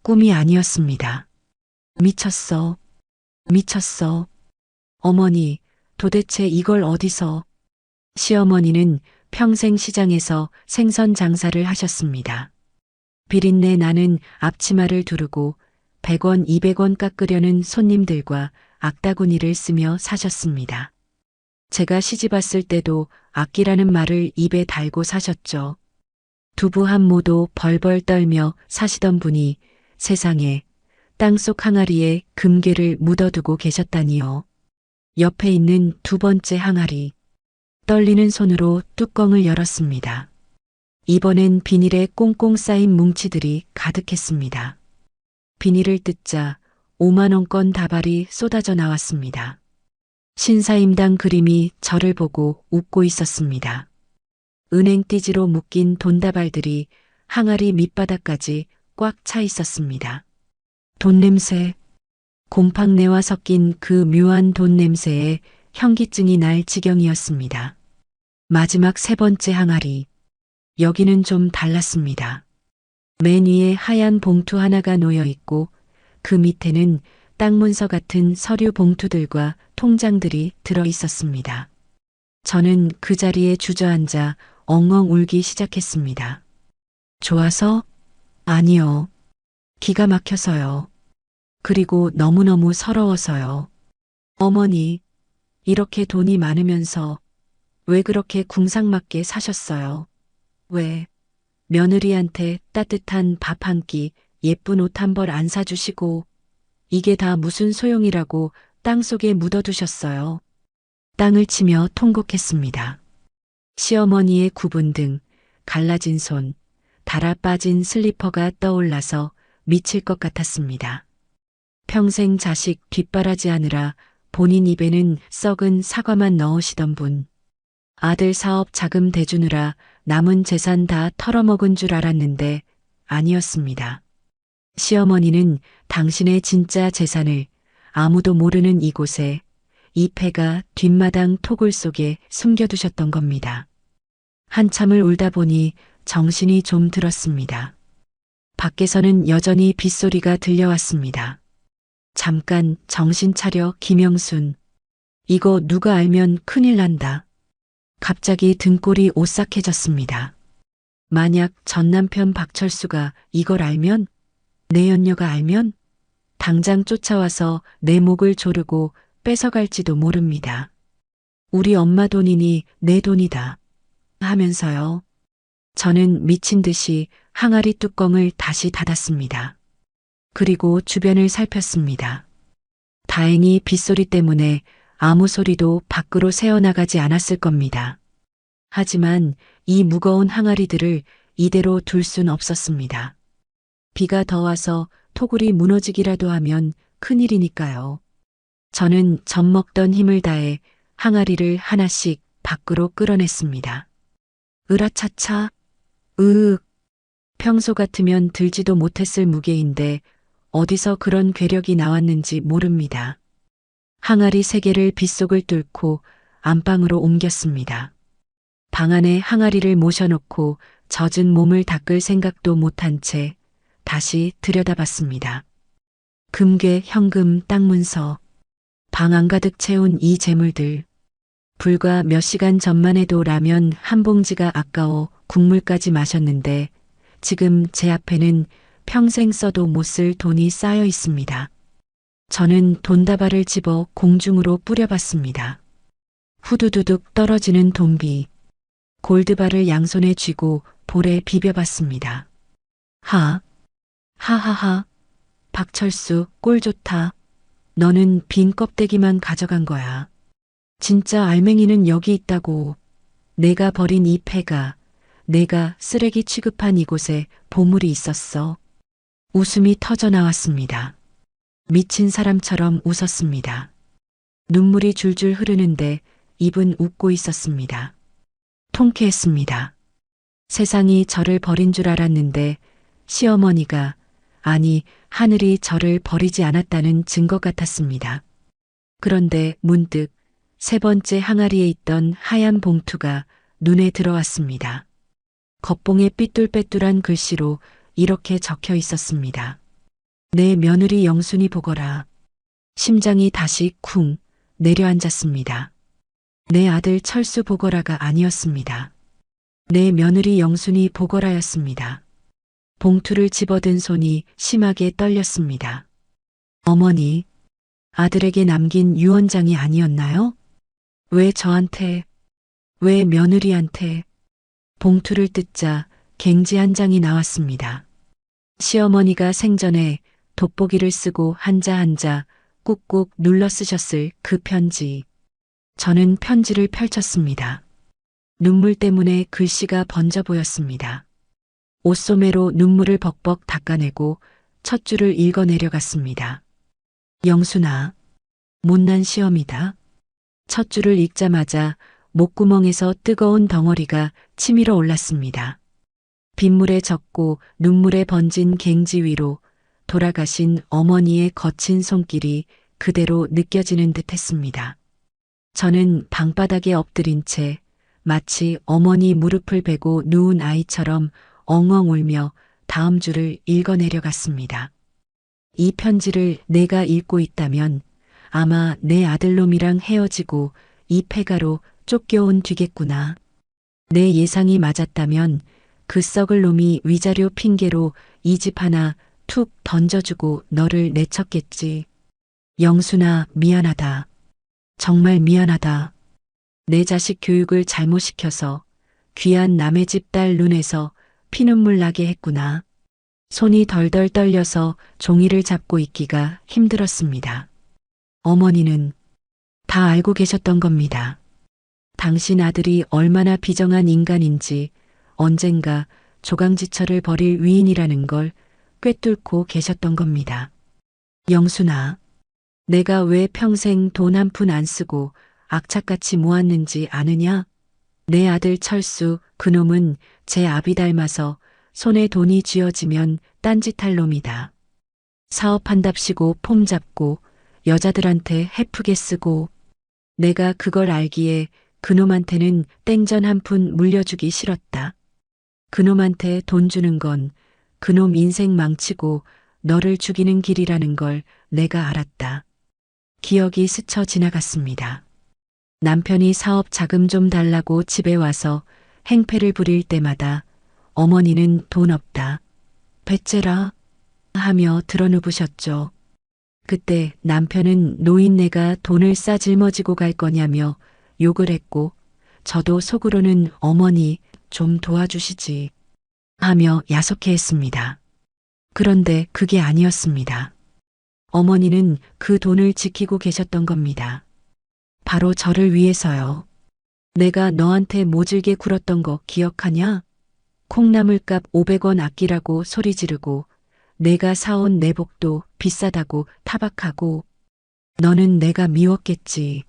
꿈이 아니었습니다. 미쳤어. 미쳤어. 어머니, 도대체 이걸 어디서? 시어머니는 평생 시장에서 생선 장사를 하셨습니다. 비린내 나는 앞치마를 두르고 100원, 200원 깎으려는 손님들과 악다구니를 쓰며 사셨습니다. 제가 시집 왔을 때도 아끼라는 말을 입에 달고 사셨죠. 두부 한 모도 벌벌 떨며 사시던 분이 세상에 땅속 항아리에 금괴를 묻어두고 계셨다니요. 옆에 있는 두 번째 항아리. 떨리는 손으로 뚜껑을 열었습니다. 이번엔 비닐에 꽁꽁 쌓인 뭉치들이 가득했습니다. 비닐을 뜯자 5만 원권 다발이 쏟아져 나왔습니다. 신사임당 그림이 저를 보고 웃고 있었습니다. 은행 띠지로 묶인 돈다발들이 항아리 밑바닥까지 꽉 차 있었습니다. 돈 냄새, 곰팡내와 섞인 그 묘한 돈 냄새에 현기증이 날 지경이었습니다. 마지막 세 번째 항아리. 여기는 좀 달랐습니다. 맨 위에 하얀 봉투 하나가 놓여 있고 그 밑에는 땅 문서 같은 서류 봉투들과 통장들이 들어 있었습니다. 저는 그 자리에 주저앉아 엉엉 울기 시작했습니다. 좋아서? 아니요. 기가 막혀서요. 그리고 너무너무 서러워서요. 어머니, 이렇게 돈이 많으면서 왜 그렇게 궁상맞게 사셨어요? 왜 며느리한테 따뜻한 밥 한 끼, 예쁜 옷 한 벌 안 사주시고 이게 다 무슨 소용이라고 땅속에 묻어두셨어요. 땅을 치며 통곡했습니다. 시어머니의 굽은 등, 갈라진 손, 달아 빠진 슬리퍼가 떠올라서 미칠 것 같았습니다. 평생 자식 뒷바라지하느라 본인 입에는 썩은 사과만 넣으시던 분. 아들 사업 자금 대주느라 남은 재산 다 털어먹은 줄 알았는데 아니었습니다. 시어머니는 당신의 진짜 재산을 아무도 모르는 이곳에 이 패가 뒷마당 토굴 속에 숨겨두셨던 겁니다. 한참을 울다 보니 정신이 좀 들었습니다. 밖에서는 여전히 빗소리가 들려왔습니다. 잠깐 정신 차려 김영순. 이거 누가 알면 큰일 난다. 갑자기 등골이 오싹해졌습니다. 만약 전 남편 박철수가 이걸 알면, 내 연녀가 알면 당장 쫓아와서 내 목을 조르고 뺏어갈지도 모릅니다. 우리 엄마 돈이니 내 돈이다. 하면서요. 저는 미친 듯이 항아리 뚜껑을 다시 닫았습니다. 그리고 주변을 살폈습니다. 다행히 빗소리 때문에 아무 소리도 밖으로 새어나가지 않았을 겁니다. 하지만 이 무거운 항아리들을 이대로 둘 순 없었습니다. 비가 더 와서 토굴이 무너지기라도 하면 큰일이니까요. 저는 젖먹던 힘을 다해 항아리를 하나씩 밖으로 끌어냈습니다. 으라차차, 으윽. 평소 같으면 들지도 못했을 무게인데 어디서 그런 괴력이 나왔는지 모릅니다. 항아리 3개를 빗속을 뚫고 안방으로 옮겼습니다. 방 안에 항아리를 모셔놓고 젖은 몸을 닦을 생각도 못한 채 다시 들여다봤습니다. 금괴, 현금, 땅 문서, 방 안가득 채운 이 재물들. 불과 몇 시간 전만 해도 라면 한 봉지가 아까워 국물까지 마셨는데 지금 제 앞에는 평생 써도 못 쓸 돈이 쌓여 있습니다. 저는 돈다발을 집어 공중으로 뿌려봤습니다. 후두두둑 떨어지는 돈비. 골드바를 양손에 쥐고 볼에 비벼봤습니다. 하하하. 박철수, 꼴 좋다. 너는 빈 껍데기만 가져간 거야. 진짜 알맹이는 여기 있다고. 내가 버린 이 패가, 내가 쓰레기 취급한 이곳에 보물이 있었어. 웃음이 터져 나왔습니다. 미친 사람처럼 웃었습니다. 눈물이 줄줄 흐르는데 입은 웃고 있었습니다. 통쾌했습니다. 세상이 저를 버린 줄 알았는데 시어머니가, 아니 하늘이 저를 버리지 않았다는 증거 같았습니다. 그런데 문득 3번째 항아리에 있던 하얀 봉투가 눈에 들어왔습니다. 겉봉에 삐뚤빼뚤한 글씨로 이렇게 적혀 있었습니다. 내 며느리 영순이 보거라. 심장이 다시 쿵 내려앉았습니다. 내 아들 철수 보거라가 아니었습니다. 내 며느리 영순이 보거라였습니다. 봉투를 집어든 손이 심하게 떨렸습니다. 어머니, 아들에게 남긴 유언장이 아니었나요? 왜 저한테, 왜 며느리한테? 봉투를 뜯자 갱지 한 장이 나왔습니다. 시어머니가 생전에 돋보기를 쓰고 한자 꾹꾹 눌러 쓰셨을 그 편지. 저는 편지를 펼쳤습니다. 눈물 때문에 글씨가 번져 보였습니다. 옷소매로 눈물을 벅벅 닦아내고 첫 줄을 읽어내려갔습니다. 영순아, 못난 시험이다. 첫 줄을 읽자마자 목구멍에서 뜨거운 덩어리가 치밀어 올랐습니다. 빗물에 젖고 눈물에 번진 갱지 위로 돌아가신 어머니의 거친 손길이 그대로 느껴지는 듯 했습니다. 저는 방바닥에 엎드린 채 마치 어머니 무릎을 베고 누운 아이처럼 엉엉 울며 다음 줄을 읽어내려갔습니다. 이 편지를 내가 읽고 있다면 아마 내 아들놈이랑 헤어지고 이 폐가로 쫓겨온 뒤겠구나. 내 예상이 맞았다면 그 썩을 놈이 위자료 핑계로 이 집 하나 툭 던져주고 너를 내쳤겠지. 영순아, 미안하다. 정말 미안하다. 내 자식 교육을 잘못 시켜서 귀한 남의 집 딸 눈에서 피눈물 나게 했구나. 손이 덜덜 떨려서 종이를 잡고 있기가 힘들었습니다. 어머니는 다 알고 계셨던 겁니다. 당신 아들이 얼마나 비정한 인간인지 언젠가 조강지처를 벌일 위인이라는 걸 꿰뚫고 계셨던 겁니다. 영순아, 내가 왜 평생 돈 한 푼 안 쓰고 악착같이 모았는지 아느냐? 내 아들 철수, 그놈은 제 아비 닮아서 손에 돈이 쥐어지면 딴짓할 놈이다. 사업한답시고 폼 잡고 여자들한테 해프게 쓰고 내가 그걸 알기에 그놈한테는 땡전 한 푼 물려주기 싫었다. 그놈한테 돈 주는 건 그놈 인생 망치고 너를 죽이는 길이라는 걸 내가 알았다. 기억이 스쳐 지나갔습니다. 남편이 사업 자금 좀 달라고 집에 와서 행패를 부릴 때마다 어머니는 돈 없다. 배째라 하며 드러누부셨죠. 그때 남편은 노인네가 돈을 싸질머지고 갈 거냐며 욕을 했고 저도 속으로는 어머니 좀 도와주시지 하며 야속해 했습니다. 그런데 그게 아니었습니다. 어머니는 그 돈을 지키고 계셨던 겁니다. 바로 저를 위해서요. 내가 너한테 모질게 굴었던 거 기억하냐? 콩나물값 500원 아끼라고 소리 지르고 내가 사온 내복도 비싸다고 타박하고 너는 내가 미웠겠지.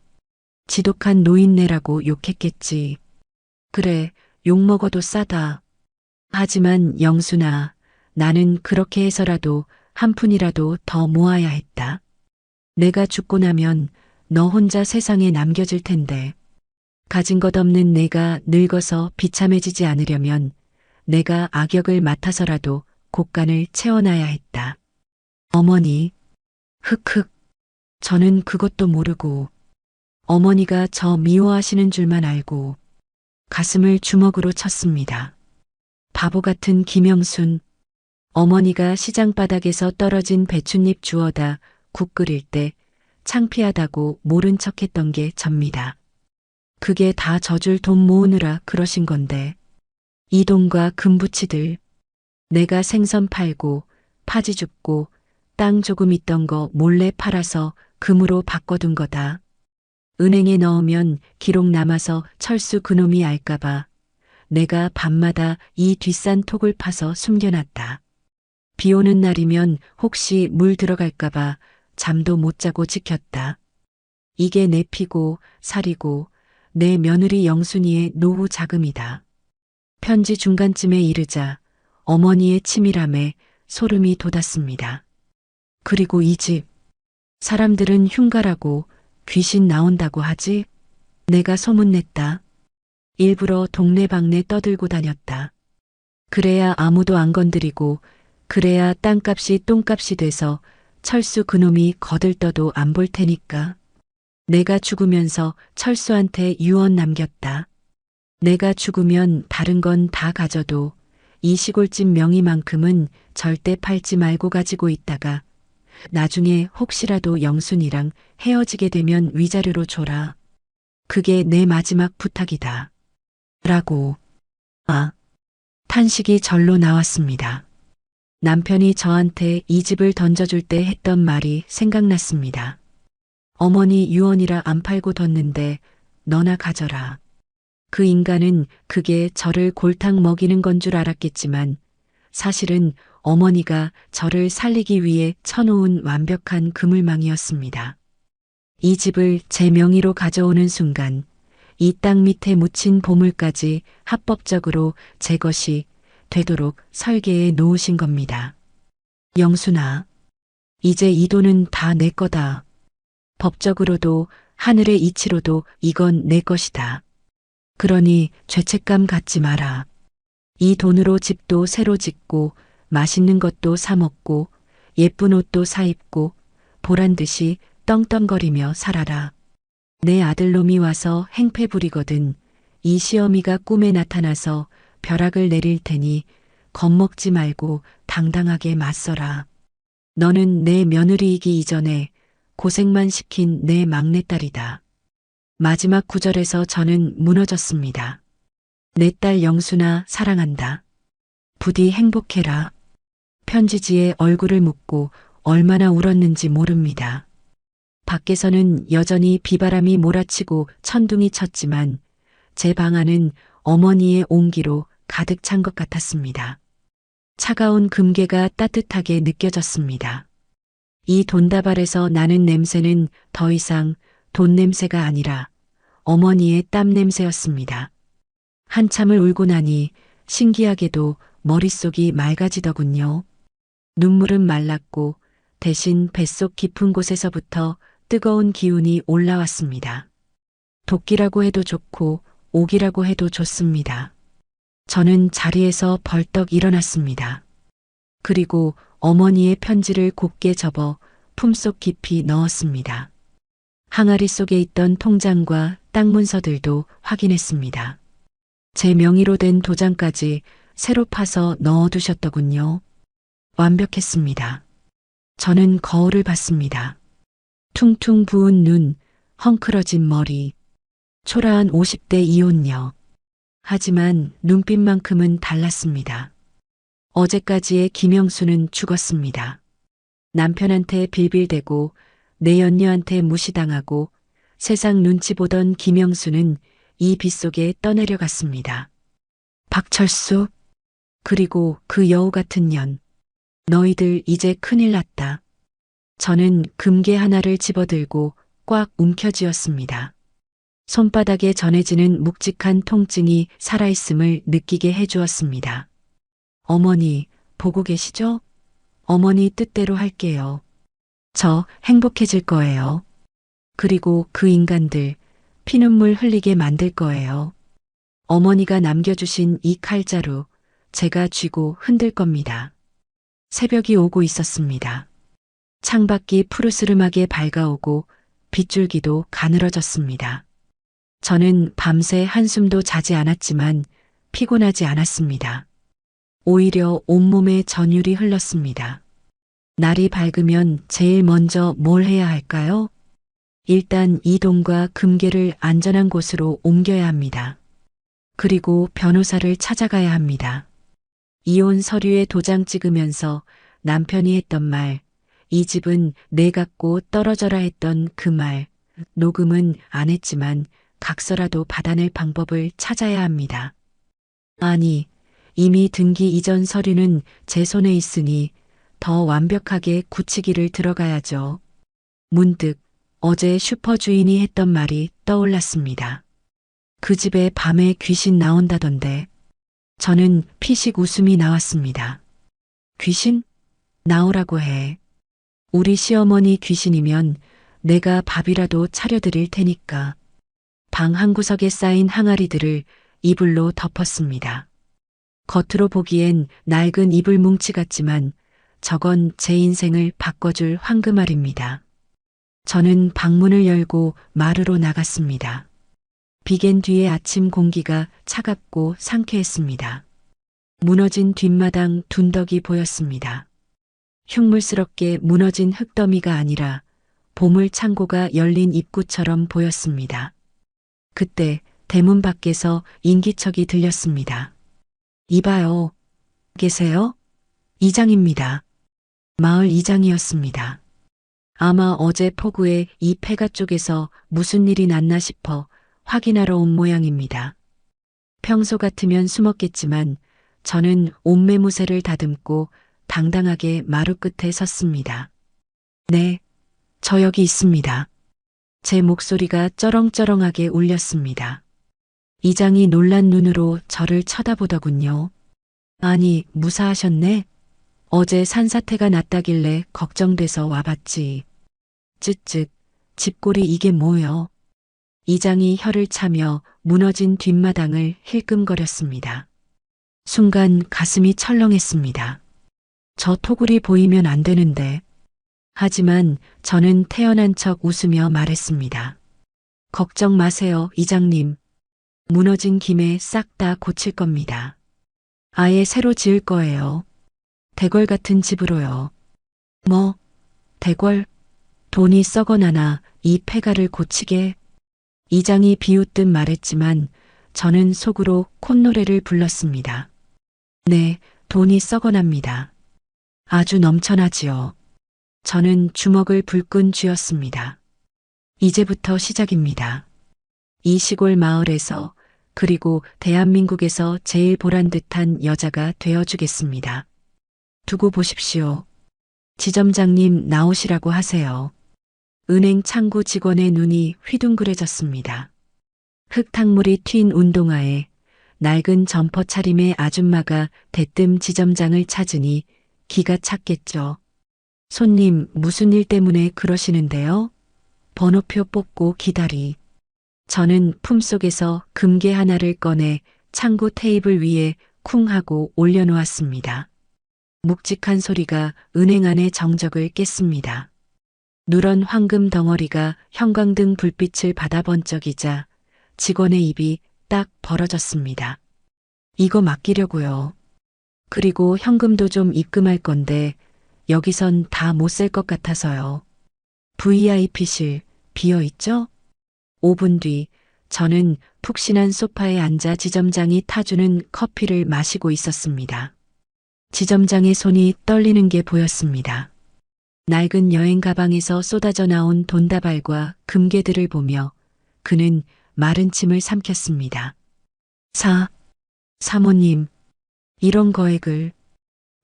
지독한 노인네라고 욕했겠지. 그래, 욕먹어도 싸다. 하지만 영순아, 나는 그렇게 해서라도 한 푼이라도 더 모아야 했다. 내가 죽고 나면 너 혼자 세상에 남겨질 텐데. 가진 것 없는 내가 늙어서 비참해지지 않으려면 내가 악역을 맡아서라도 곡간을 채워놔야 했다. 어머니, 흑흑, 저는 그것도 모르고 어머니가 저 미워하시는 줄만 알고 가슴을 주먹으로 쳤습니다. 바보 같은 김영순, 어머니가 시장 바닥에서 떨어진 배춧잎 주워다 국 끓일 때 창피하다고 모른 척했던 게 접니다. 그게 다 져줄 돈 모으느라 그러신 건데 이 돈과 금부치들 내가 생선 팔고 파지 줍고 땅 조금 있던 거 몰래 팔아서 금으로 바꿔둔 거다. 은행에 넣으면 기록 남아서 철수 그놈이 알까봐 내가 밤마다 이 뒷산 톡을 파서 숨겨놨다. 비 오는 날이면 혹시 물 들어갈까봐 잠도 못 자고 지켰다. 이게 내 피고 살이고 내 며느리 영순이의 노후 자금이다. 편지 중간쯤에 이르자 어머니의 치밀함에 소름이 돋았습니다. 그리고 이 집, 사람들은 흉가라고 귀신 나온다고 하지? 내가 소문냈다. 일부러 동네방네 떠들고 다녔다. 그래야 아무도 안 건드리고 그래야 땅값이 똥값이 돼서 철수 그놈이 거들떠도 안 볼 테니까. 내가 죽으면서 철수한테 유언 남겼다. 내가 죽으면 다른 건 다 가져도 이 시골집 명의만큼은 절대 팔지 말고 가지고 있다가 나중에 혹시라도 영순이랑 헤어지게 되면 위자료로 줘라. 그게 내 마지막 부탁이다. 라고. 탄식이 절로 나왔습니다. 남편이 저한테 이 집을 던져줄 때 했던 말이 생각났습니다. 어머니 유언이라 안 팔고 뒀는데 너나 가져라. 그 인간은 그게 저를 골탕 먹이는 건 줄 알았겠지만 사실은 어머니가 저를 살리기 위해 쳐놓은 완벽한 그물망이었습니다. 이 집을 제 명의로 가져오는 순간 이 땅 밑에 묻힌 보물까지 합법적으로 제 것이 되도록 설계해 놓으신 겁니다. 영순아, 이제 이 돈은 다 내 거다. 법적으로도 하늘의 이치로도 이건 내 것이다. 그러니 죄책감 갖지 마라. 이 돈으로 집도 새로 짓고 맛있는 것도 사 먹고 예쁜 옷도 사 입고 보란 듯이 떵떵거리며 살아라. 내 아들놈이 와서 행패 부리거든 이 시어미가 꿈에 나타나서 벼락을 내릴 테니 겁먹지 말고 당당하게 맞서라. 너는 내 며느리이기 이전에 고생만 시킨 내 막내딸이다. 마지막 구절에서 저는 무너졌습니다. 내 딸 영순아 사랑한다. 부디 행복해라. 편지지에 얼굴을 묻고 얼마나 울었는지 모릅니다. 밖에서는 여전히 비바람이 몰아치고 천둥이 쳤지만 제 방 안은 어머니의 온기로 가득 찬 것 같았습니다. 차가운 금괴가 따뜻하게 느껴졌습니다. 이 돈다발에서 나는 냄새는 더 이상 돈 냄새가 아니라 어머니의 땀 냄새였습니다. 한참을 울고 나니 신기하게도 머릿속이 맑아지더군요. 눈물은 말랐고 대신 뱃속 깊은 곳에서부터 뜨거운 기운이 올라왔습니다. 도끼라고 해도 좋고 옥이라고 해도 좋습니다. 저는 자리에서 벌떡 일어났습니다. 그리고 어머니의 편지를 곱게 접어 품속 깊이 넣었습니다. 항아리 속에 있던 통장과 땅 문서들도 확인했습니다. 제 명의로 된 도장까지 새로 파서 넣어두셨더군요. 완벽했습니다. 저는 거울을 봤습니다. 퉁퉁 부은 눈, 헝클어진 머리, 초라한 50대 이혼녀. 하지만 눈빛만큼은 달랐습니다. 어제까지의 김영수는 죽었습니다. 남편한테 빌빌대고 내연녀한테 무시당하고 세상 눈치 보던 김영수는 이 빗속에 떠내려갔습니다. 박철수, 그리고 그 여우 같은 년. 너희들 이제 큰일 났다. 저는 금괴 하나를 집어들고 꽉 움켜쥐었습니다. 손바닥에 전해지는 묵직한 통증이 살아있음을 느끼게 해주었습니다. 어머니, 보고 계시죠? 어머니 뜻대로 할게요. 저 행복해질 거예요. 그리고 그 인간들 피눈물 흘리게 만들 거예요. 어머니가 남겨주신 이 칼자루 제가 쥐고 흔들 겁니다. 새벽이 오고 있었습니다. 창밖이 푸르스름하게 밝아오고 빗줄기도 가늘어졌습니다. 저는 밤새 한숨도 자지 않았지만 피곤하지 않았습니다. 오히려 온몸에 전율이 흘렀습니다. 날이 밝으면 제일 먼저 뭘 해야 할까요? 일단 이 돈과 금괴를 안전한 곳으로 옮겨야 합니다. 그리고 변호사를 찾아가야 합니다. 이혼 서류에 도장 찍으면서 남편이 했던 말, 이 집은 내 갖고 떨어져라 했던 그 말, 녹음은 안 했지만 각서라도 받아낼 방법을 찾아야 합니다. 아니, 이미 등기 이전 서류는 제 손에 있으니 더 완벽하게 굳히기를 들어가야죠. 문득 어제 슈퍼 주인이 했던 말이 떠올랐습니다. 그 집에 밤에 귀신 나온다던데. 저는 피식 웃음이 나왔습니다. 귀신? 나오라고 해. 우리 시어머니 귀신이면 내가 밥이라도 차려드릴 테니까. 방 한구석에 쌓인 항아리들을 이불로 덮었습니다. 겉으로 보기엔 낡은 이불 뭉치 같지만 저건 제 인생을 바꿔줄 황금알입니다. 저는 방문을 열고 마루로 나갔습니다. 비갠 뒤의 아침 공기가 차갑고 상쾌했습니다. 무너진 뒷마당 둔덕이 보였습니다. 흉물스럽게 무너진 흙더미가 아니라 보물 창고가 열린 입구처럼 보였습니다. 그때 대문 밖에서 인기척이 들렸습니다. 이봐요. 계세요? 이장입니다. 마을 이장이었습니다. 아마 어제 폭우에 이 폐가 쪽에서 무슨 일이 났나 싶어 확인하러 온 모양입니다. 평소 같으면 숨었겠지만 저는 옷매무새를 다듬고 당당하게 마루 끝에 섰습니다. 네, 저 여기 있습니다. 제 목소리가 쩌렁쩌렁하게 울렸습니다. 이장이 놀란 눈으로 저를 쳐다보더군요. 아니, 무사하셨네? 어제 산사태가 났다길래 걱정돼서 와봤지. 쯧쯧, 집골이 이게 뭐여? 이장이 혀를 차며 무너진 뒷마당을 힐끔거렸습니다. 순간 가슴이 철렁했습니다. 저 토굴이 보이면 안 되는데. 하지만 저는 태연한 척 웃으며 말했습니다. 걱정 마세요, 이장님. 무너진 김에 싹 다 고칠 겁니다. 아예 새로 지을 거예요. 대궐 같은 집으로요. 뭐, 대궐? 돈이 썩어나나 이 폐가를 고치게? 이장이 비웃듯 말했지만 저는 속으로 콧노래를 불렀습니다. 네, 돈이 썩어납니다. 아주 넘쳐나지요. 저는 주먹을 불끈 쥐었습니다. 이제부터 시작입니다. 이 시골 마을에서 그리고 대한민국에서 제일 보란듯한 여자가 되어주겠습니다. 두고 보십시오. 지점장님 나오시라고 하세요. 은행 창구 직원의 눈이 휘둥그레졌습니다. 흙탕물이 튄 운동화에 낡은 점퍼 차림의 아줌마가 대뜸 지점장을 찾으니 기가 찼겠죠. 손님 무슨 일 때문에 그러시는데요? 번호표 뽑고 기다리. 저는 품속에서 금괴 하나를 꺼내 창구 테이블 위에 쿵 하고 올려놓았습니다. 묵직한 소리가 은행 안의 정적을 깼습니다. 누런 황금 덩어리가 형광등 불빛을 받아 번쩍이자 직원의 입이 딱 벌어졌습니다. 이거 맡기려고요. 그리고 현금도 좀 입금할 건데 여기선 다 못 쓸 것 같아서요. VIP실 비어있죠? 5분 뒤 저는 푹신한 소파에 앉아 지점장이 타주는 커피를 마시고 있었습니다. 지점장의 손이 떨리는 게 보였습니다. 낡은 여행 가방에서 쏟아져 나온 돈다발과 금괴들을 보며 그는 마른 침을 삼켰습니다. 사모님, 이런 거액을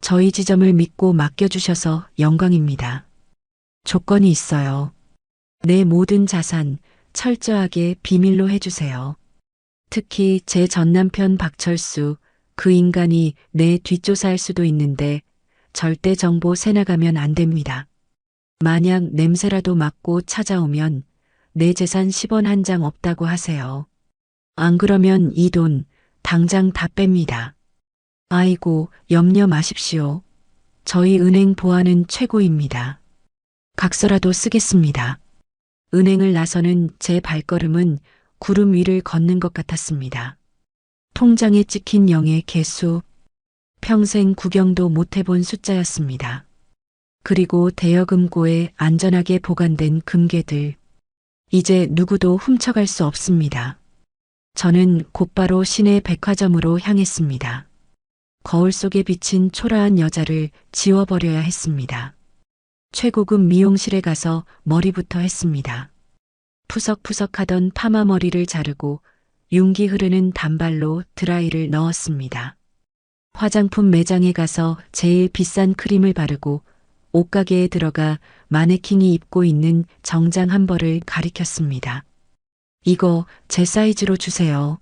저희 지점을 믿고 맡겨주셔서 영광입니다. 조건이 있어요. 내 모든 자산 철저하게 비밀로 해주세요. 특히 제 전남편 박철수, 그 인간이 내 뒷조사할 수도 있는데 절대 정보 새나가면 안 됩니다. 만약 냄새라도 맡고 찾아오면 내 재산 10원 한 장 없다고 하세요. 안 그러면 이 돈 당장 다 뺍니다. 아이고, 염려 마십시오. 저희 은행 보안은 최고입니다. 각서라도 쓰겠습니다. 은행을 나서는 제 발걸음은 구름 위를 걷는 것 같았습니다. 통장에 찍힌 0의 개수, 평생 구경도 못 해본 숫자였습니다. 그리고 대여금고에 안전하게 보관된 금괴들. 이제 누구도 훔쳐갈 수 없습니다. 저는 곧바로 시내 백화점으로 향했습니다. 거울 속에 비친 초라한 여자를 지워버려야 했습니다. 최고급 미용실에 가서 머리부터 했습니다. 푸석푸석하던 파마 머리를 자르고 윤기 흐르는 단발로 드라이를 넣었습니다. 화장품 매장에 가서 제일 비싼 크림을 바르고 옷가게에 들어가 마네킹이 입고 있는 정장 한 벌을 가리켰습니다. 이거 제 사이즈로 주세요.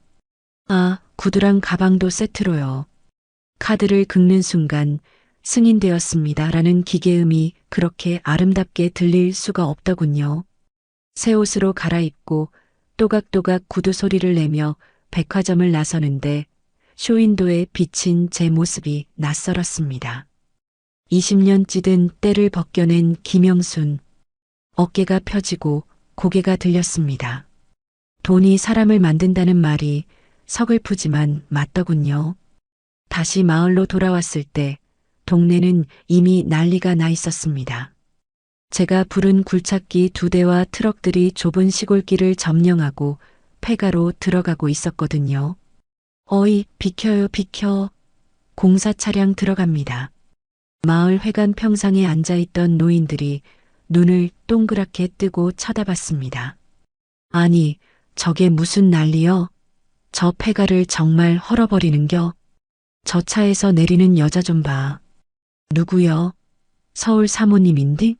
아, 구두랑 가방도 세트로요. 카드를 긁는 순간 승인되었습니다. 라는 기계음이 그렇게 아름답게 들릴 수가 없더군요. 새 옷으로 갈아입고 또각또각 구두 소리를 내며 백화점을 나서는데 쇼윈도에 비친 제 모습이 낯설었습니다. 20년 찌든 때를 벗겨낸 김영순. 어깨가 펴지고 고개가 들렸습니다. 돈이 사람을 만든다는 말이 서글프지만 맞더군요. 다시 마을로 돌아왔을 때 동네는 이미 난리가 나 있었습니다. 제가 부른 굴착기 2대와 트럭들이 좁은 시골길을 점령하고 폐가로 들어가고 있었거든요. 어이, 비켜요, 비켜. 공사 차량 들어갑니다. 마을 회관 평상에 앉아있던 노인들이 눈을 동그랗게 뜨고 쳐다봤습니다. 아니, 저게 무슨 난리여? 저 폐가를 정말 헐어버리는겨. 저 차에서 내리는 여자 좀 봐. 누구여? 서울 사모님인디?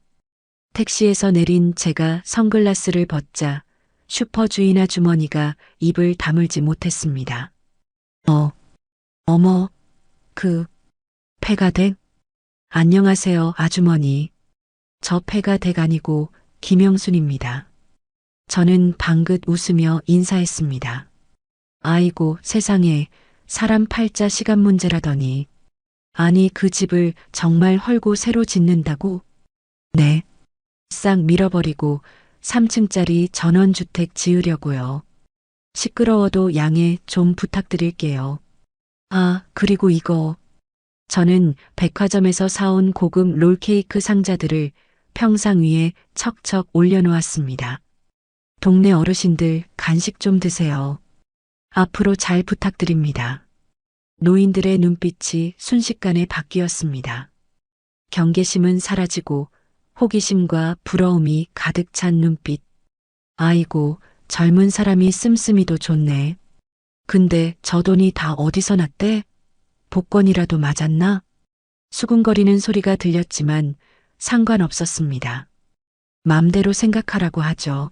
택시에서 내린 제가 선글라스를 벗자 슈퍼 주인 아주머니가 입을 다물지 못했습니다. 어머, 폐가댁? 안녕하세요, 아주머니. 저 폐가댁 아니고 김영순입니다. 저는 방긋 웃으며 인사했습니다. 아이고, 세상에, 사람 팔자 시간 문제라더니. 아니, 그 집을 정말 헐고 새로 짓는다고? 네. 싹 밀어버리고 3층짜리 전원주택 지으려고요. 시끄러워도 양해 좀 부탁드릴게요. 아, 그리고 이거. 저는 백화점에서 사온 고급 롤케이크 상자들을 평상 위에 척척 올려놓았습니다. 동네 어르신들 간식 좀 드세요. 앞으로 잘 부탁드립니다. 노인들의 눈빛이 순식간에 바뀌었습니다. 경계심은 사라지고 호기심과 부러움이 가득 찬 눈빛. 아이고, 젊은 사람이 씀씀이도 좋네. 근데 저 돈이 다 어디서 났대? 복권이라도 맞았나? 수군거리는 소리가 들렸지만 상관없었습니다. 맘대로 생각하라고 하죠.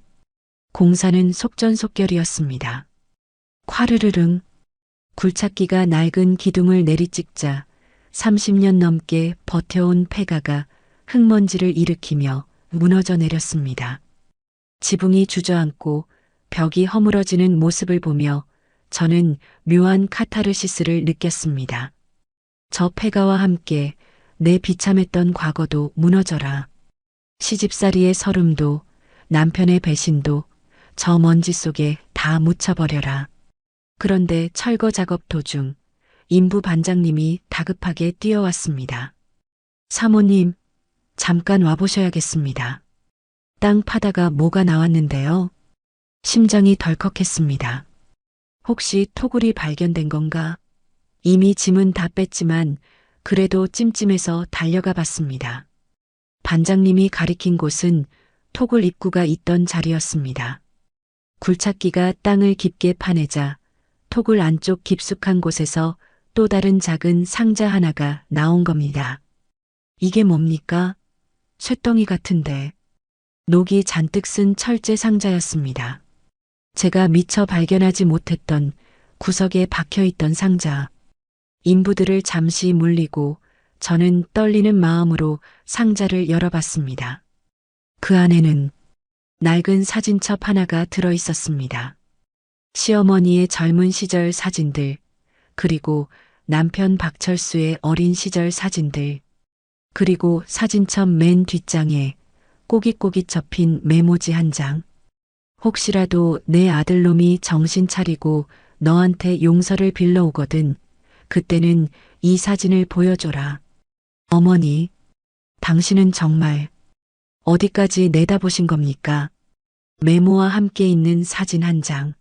공사는 속전속결이었습니다. 콰르르릉. 굴착기가 낡은 기둥을 내리찍자 30년 넘게 버텨온 폐가가 흙먼지를 일으키며 무너져 내렸습니다. 지붕이 주저앉고 벽이 허물어지는 모습을 보며 저는 묘한 카타르시스를 느꼈습니다. 저 폐가와 함께 내 비참했던 과거도 무너져라. 시집살이의 서름도 남편의 배신도 저 먼지 속에 다 묻혀버려라. 그런데 철거 작업 도중 인부 반장님이 다급하게 뛰어왔습니다. 사모님, 잠깐 와보셔야겠습니다. 땅 파다가 뭐가 나왔는데요. 심장이 덜컥했습니다. 혹시 토굴이 발견된 건가? 이미 짐은 다 뺐지만 그래도 찜찜해서 달려가 봤습니다. 반장님이 가리킨 곳은 토굴 입구가 있던 자리였습니다. 굴착기가 땅을 깊게 파내자 토굴 안쪽 깊숙한 곳에서 또 다른 작은 상자 하나가 나온 겁니다. 이게 뭡니까? 쇳덩이 같은데. 녹이 잔뜩 쓴 철제 상자였습니다. 제가 미처 발견하지 못했던 구석에 박혀있던 상자. 인부들을 잠시 물리고 저는 떨리는 마음으로 상자를 열어봤습니다. 그 안에는 낡은 사진첩 하나가 들어있었습니다. 시어머니의 젊은 시절 사진들, 그리고 남편 박철수의 어린 시절 사진들, 그리고 사진첩 맨 뒷장에 꼬깃꼬깃 접힌 메모지 한 장. 혹시라도 내 아들놈이 정신 차리고 너한테 용서를 빌러오거든. 그때는 이 사진을 보여줘라. 어머니, 당신은 정말 어디까지 내다보신 겁니까? 메모와 함께 있는 사진 한 장.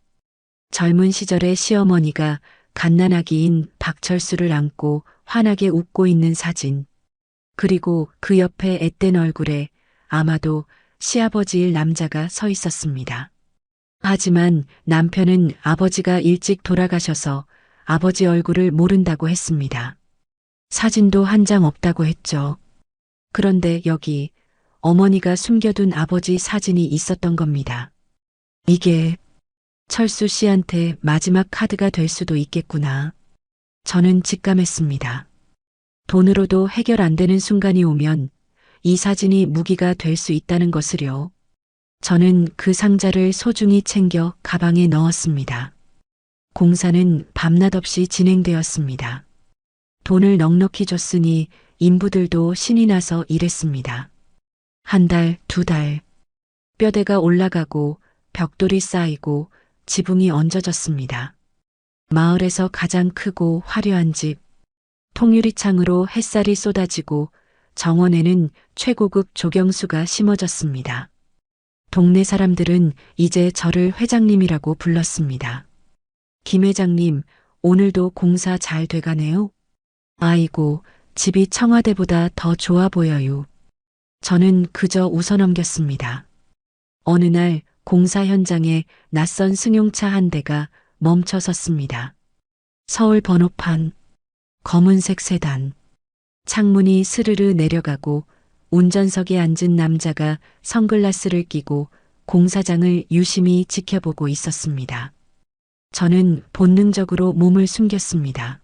젊은 시절의 시어머니가 갓난아기인 박철수를 안고 환하게 웃고 있는 사진. 그리고 그 옆에 앳된 얼굴에 아마도 시아버지일 남자가 서 있었습니다. 하지만 남편은 아버지가 일찍 돌아가셔서 아버지 얼굴을 모른다고 했습니다. 사진도 한 장 없다고 했죠. 그런데 여기 어머니가 숨겨둔 아버지 사진이 있었던 겁니다. 이게 철수 씨한테 마지막 카드가 될 수도 있겠구나. 저는 직감했습니다. 돈으로도 해결 안 되는 순간이 오면 이 사진이 무기가 될 수 있다는 것을요. 저는 그 상자를 소중히 챙겨 가방에 넣었습니다. 공사는 밤낮 없이 진행되었습니다. 돈을 넉넉히 줬으니 인부들도 신이 나서 일했습니다. 한 달, 두 달. 뼈대가 올라가고 벽돌이 쌓이고 지붕이 얹어졌습니다. 마을에서 가장 크고 화려한 집. 통유리창으로 햇살이 쏟아지고 정원에는 최고급 조경수가 심어졌습니다. 동네 사람들은 이제 저를 회장님이라고 불렀습니다. 김 회장님, 오늘도 공사 잘 돼가네요. 아이고, 집이 청와대보다 더 좋아 보여요. 저는 그저 웃어넘겼습니다. 어느 날 공사 현장에 낯선 승용차 한 대가 멈춰 섰습니다. 서울 번호판, 검은색 세단, 창문이 스르르 내려가고 운전석에 앉은 남자가 선글라스를 끼고 공사장을 유심히 지켜보고 있었습니다. 저는 본능적으로 몸을 숨겼습니다.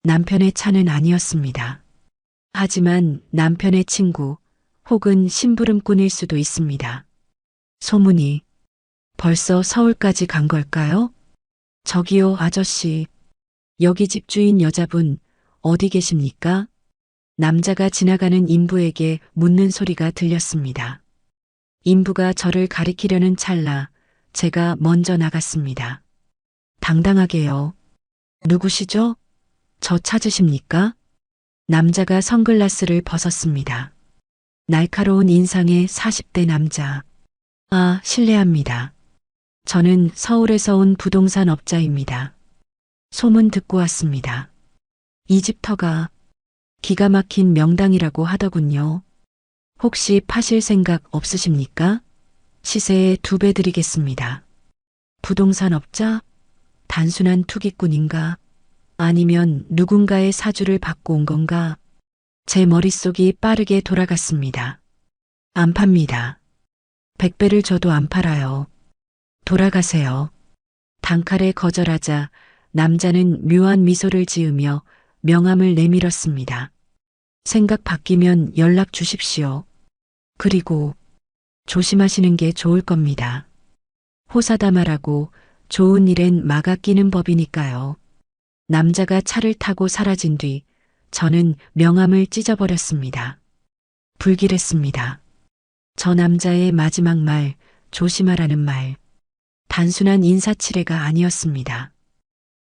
남편의 차는 아니었습니다. 하지만 남편의 친구 혹은 심부름꾼일 수도 있습니다. 소문이 벌써 서울까지 간 걸까요? 저기요, 아저씨. 여기 집주인 여자분 어디 계십니까? 남자가 지나가는 인부에게 묻는 소리가 들렸습니다. 인부가 저를 가리키려는 찰나 제가 먼저 나갔습니다. 당당하게요. 누구시죠? 저 찾으십니까? 남자가 선글라스를 벗었습니다. 날카로운 인상의 40대 남자. 아, 실례합니다. 저는 서울에서 온 부동산 업자입니다. 소문 듣고 왔습니다. 이 집 터가 기가 막힌 명당이라고 하더군요. 혹시 파실 생각 없으십니까? 시세에 2배 드리겠습니다. 부동산 업자? 단순한 투기꾼인가? 아니면 누군가의 사주를 받고 온 건가? 제 머릿속이 빠르게 돌아갔습니다. 안 팝니다. 100배를 줘도 안 팔아요. 돌아가세요. 단칼에 거절하자 남자는 묘한 미소를 지으며 명함을 내밀었습니다. 생각 바뀌면 연락 주십시오. 그리고 조심하시는 게 좋을 겁니다. 호사다마라고 좋은 일엔 막아 끼는 법이니까요. 남자가 차를 타고 사라진 뒤 저는 명함을 찢어버렸습니다. 불길했습니다. 저 남자의 마지막 말, 조심하라는 말. 단순한 인사치레가 아니었습니다.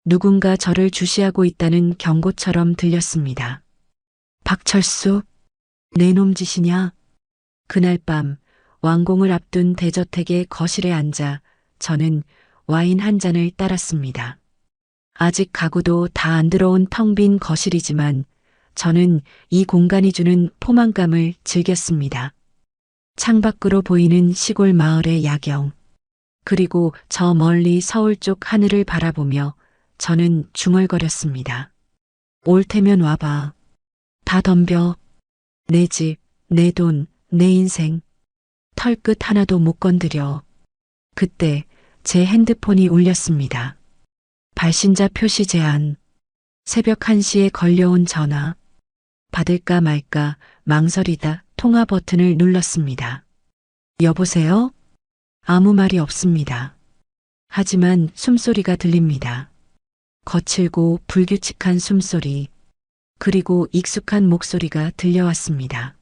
누군가 저를 주시하고 있다는 경고처럼 들렸습니다. 박철수, 내 놈 짓이냐? 그날 밤 완공을 앞둔 대저택의 거실에 앉아 저는 와인 한 잔을 따랐습니다. 아직 가구도 다 안 들어온 텅 빈 거실이지만 저는 이 공간이 주는 포만감을 즐겼습니다. 창밖으로 보이는 시골 마을의 야경, 그리고 저 멀리 서울 쪽 하늘을 바라보며 저는 중얼거렸습니다. 올 테면 와봐. 다 덤벼. 내 집, 내 돈, 내 인생. 털끝 하나도 못 건드려. 그때 제 핸드폰이 울렸습니다. 발신자 표시 제한. 새벽 1시에 걸려온 전화. 받을까 말까 망설이다 통화 버튼을 눌렀습니다. 여보세요? 아무 말이 없습니다. 하지만 숨소리가 들립니다. 거칠고 불규칙한 숨소리, 그리고 익숙한 목소리가 들려왔습니다.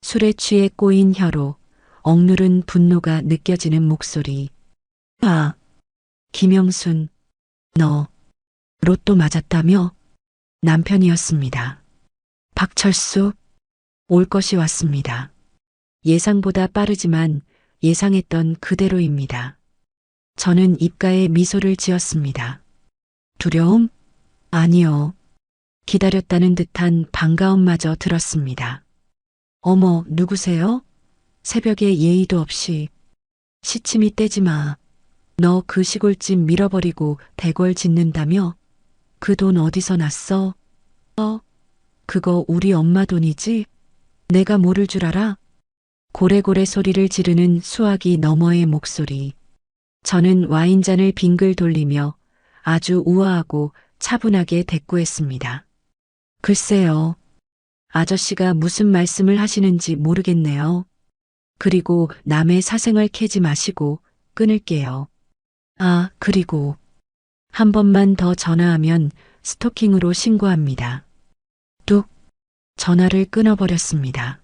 술에 취해 꼬인 혀로 억누른 분노가 느껴지는 목소리. 아, 김영순, 너 로또 맞았다며? 남편이었습니다. 박철수, 올 것이 왔습니다. 예상보다 빠르지만 예상했던 그대로입니다. 저는 입가에 미소를 지었습니다. 두려움? 아니요. 기다렸다는 듯한 반가움마저 들었습니다. 어머, 누구세요? 새벽에 예의도 없이. 시침이 떼지 마. 너 그 시골집 밀어버리고 대궐 짓는다며? 그 돈 어디서 났어? 그거 우리 엄마 돈이지? 내가 모를 줄 알아? 고래고래 소리를 지르는 수화기 너머의 목소리. 저는 와인잔을 빙글 돌리며 아주 우아하고 차분하게 대꾸했습니다. 글쎄요. 아저씨가 무슨 말씀을 하시는지 모르겠네요. 그리고 남의 사생활 캐지 마시고 끊을게요. 아, 그리고 한 번만 더 전화하면 스토킹으로 신고합니다. 뚝. 전화를 끊어버렸습니다.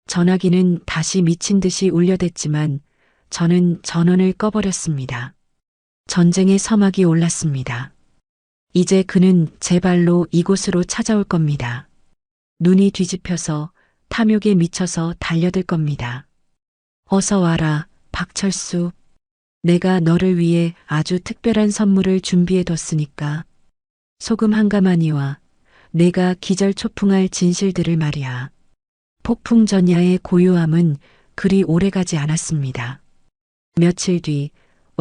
전화기는 다시 미친 듯이 울려댔지만 저는 전원을 꺼버렸습니다. 전쟁의 서막이 올랐습니다. 이제 그는 제 발로 이곳으로 찾아올 겁니다. 눈이 뒤집혀서 탐욕에 미쳐서 달려들 겁니다. 어서 와라, 박철수. 내가 너를 위해 아주 특별한 선물을 준비해뒀으니까. 소금 한 가마니와 내가 기절초풍할 진실들을 말이야. 폭풍 전야의 고요함은 그리 오래가지 않았습니다. 며칠 뒤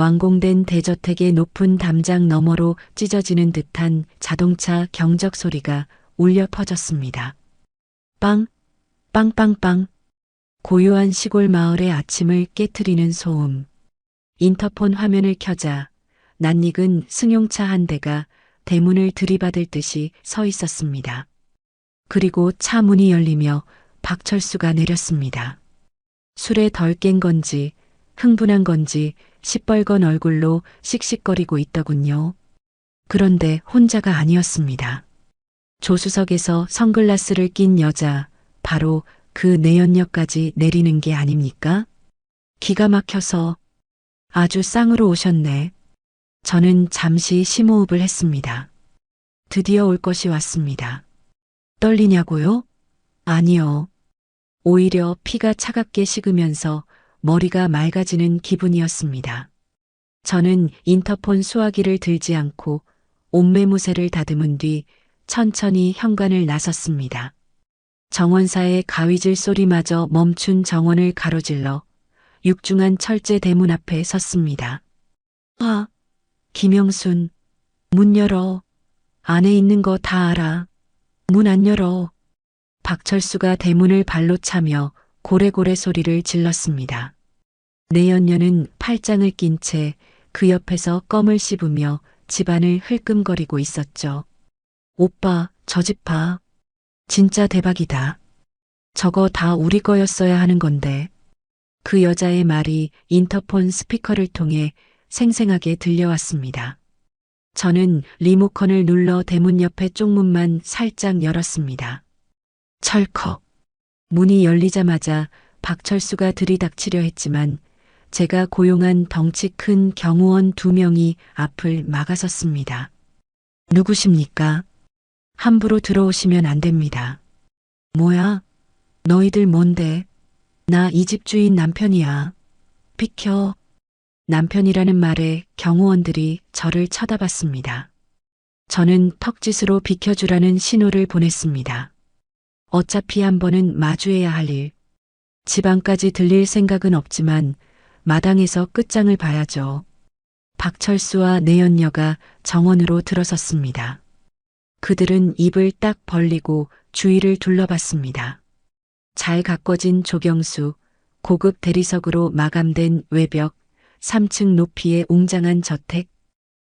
완공된 대저택의 높은 담장 너머로 찢어지는 듯한 자동차 경적 소리가 울려 퍼졌습니다. 빵, 빵빵빵. 고요한 시골 마을의 아침을 깨트리는 소음. 인터폰 화면을 켜자 낯익은 승용차 한 대가 대문을 들이받을 듯이 서 있었습니다. 그리고 차 문이 열리며 박철수가 내렸습니다. 술에 덜 깬 건지 흥분한 건지 시뻘건 얼굴로 씩씩거리고 있더군요. 그런데 혼자가 아니었습니다. 조수석에서 선글라스를 낀 여자, 바로 그 내연녀까지 내리는 게 아닙니까? 기가 막혀서 아주 쌍으로 오셨네. 저는 잠시 심호흡을 했습니다. 드디어 올 것이 왔습니다. 떨리냐고요? 아니요. 오히려 피가 차갑게 식으면서 머리가 맑아지는 기분이었습니다. 저는 인터폰 수화기를 들지 않고 옷매무새를 다듬은 뒤 천천히 현관을 나섰습니다. 정원사의 가위질 소리마저 멈춘 정원을 가로질러 육중한 철제 대문 앞에 섰습니다. 아, 김영순, 문 열어. 안에 있는 거 다 알아. 문 안 열어. 박철수가 대문을 발로 차며 고래고래 소리를 질렀습니다. 내연녀는 팔짱을 낀 채 그 옆에서 껌을 씹으며 집안을 흘끔거리고 있었죠. 오빠, 저 집 봐. 진짜 대박이다. 저거 다 우리 거였어야 하는 건데. 그 여자의 말이 인터폰 스피커를 통해 생생하게 들려왔습니다. 저는 리모컨을 눌러 대문 옆에 쪽문만 살짝 열었습니다. 철컥. 문이 열리자마자 박철수가 들이닥치려 했지만 제가 고용한 덩치 큰 경호원 2명이 앞을 막아섰습니다. 누구십니까? 함부로 들어오시면 안 됩니다. 뭐야? 너희들 뭔데? 나 이 집 주인 남편이야. 비켜. 남편이라는 말에 경호원들이 저를 쳐다봤습니다. 저는 턱짓으로 비켜주라는 신호를 보냈습니다. 어차피 한 번은 마주해야 할 일. 지방까지 들릴 생각은 없지만 마당에서 끝장을 봐야죠. 박철수와 내연녀가 정원으로 들어섰습니다. 그들은 입을 딱 벌리고 주위를 둘러봤습니다. 잘 가꿔진 조경수, 고급 대리석으로 마감된 외벽, 3층 높이의 웅장한 저택,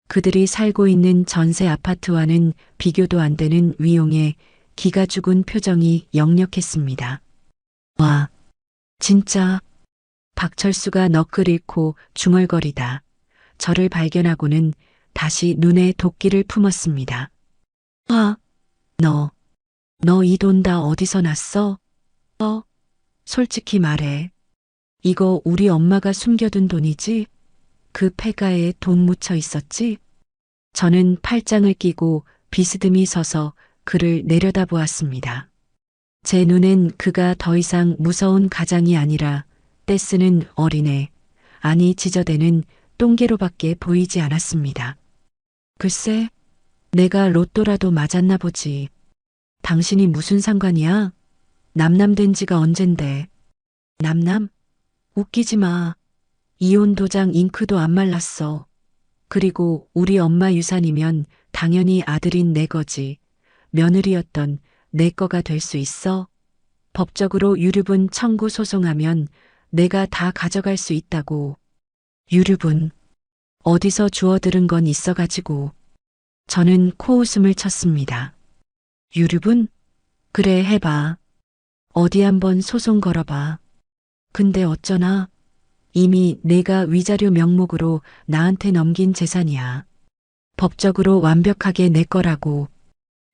그들이 살고 있는 전세 아파트와는 비교도 안 되는 위용에 기가 죽은 표정이 역력했습니다. 와, 진짜. 박철수가 너클 잃고 중얼거리다 저를 발견하고는 다시 눈에 도끼를 품었습니다. 아, 너 이 돈 다 어디서 났어? 솔직히 말해. 이거 우리 엄마가 숨겨둔 돈이지? 그 폐가에 돈 묻혀 있었지? 저는 팔짱을 끼고 비스듬히 서서 그를 내려다보았습니다. 제 눈엔 그가 더 이상 무서운 가장이 아니라 떼쓰는 어린애, 아니 지저대는 똥개로밖에 보이지 않았습니다. 글쎄, 내가 로또라도 맞았나 보지. 당신이 무슨 상관이야? 남남 된 지가 언젠데. 남남? 웃기지 마. 이혼 도장 잉크도 안 말랐어. 그리고 우리 엄마 유산이면 당연히 아들인 내 거지. 며느리였던 내 거가 될 수 있어? 법적으로 유류분 청구 소송하면 내가 다 가져갈 수 있다고. 유류분. 어디서 주워들은 건 있어가지고. 저는 코웃음을 쳤습니다. 유류분? 그래, 해봐. 어디 한번 소송 걸어봐. 근데 어쩌나? 이미 내가 위자료 명목으로 나한테 넘긴 재산이야. 법적으로 완벽하게 내 거라고.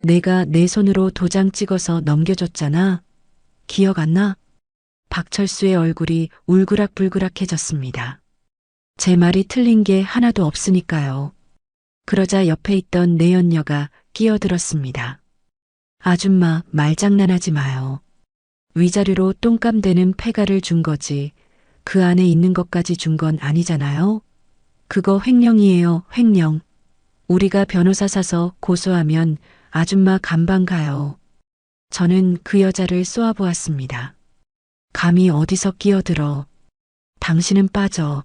내가 내 손으로 도장 찍어서 넘겨줬잖아. 기억 안 나? 박철수의 얼굴이 울그락불그락해졌습니다. 제 말이 틀린 게 하나도 없으니까요. 그러자 옆에 있던 내연녀가 끼어들었습니다. 아줌마, 말장난하지 마요. 위자료로 똥감되는 폐가를 준 거지. 그 안에 있는 것까지 준 건 아니잖아요. 그거 횡령이에요, 횡령. 우리가 변호사 사서 고소하면 아줌마 감방 가요. 저는 그 여자를 쏘아보았습니다. 감히 어디서 끼어들어. 당신은 빠져.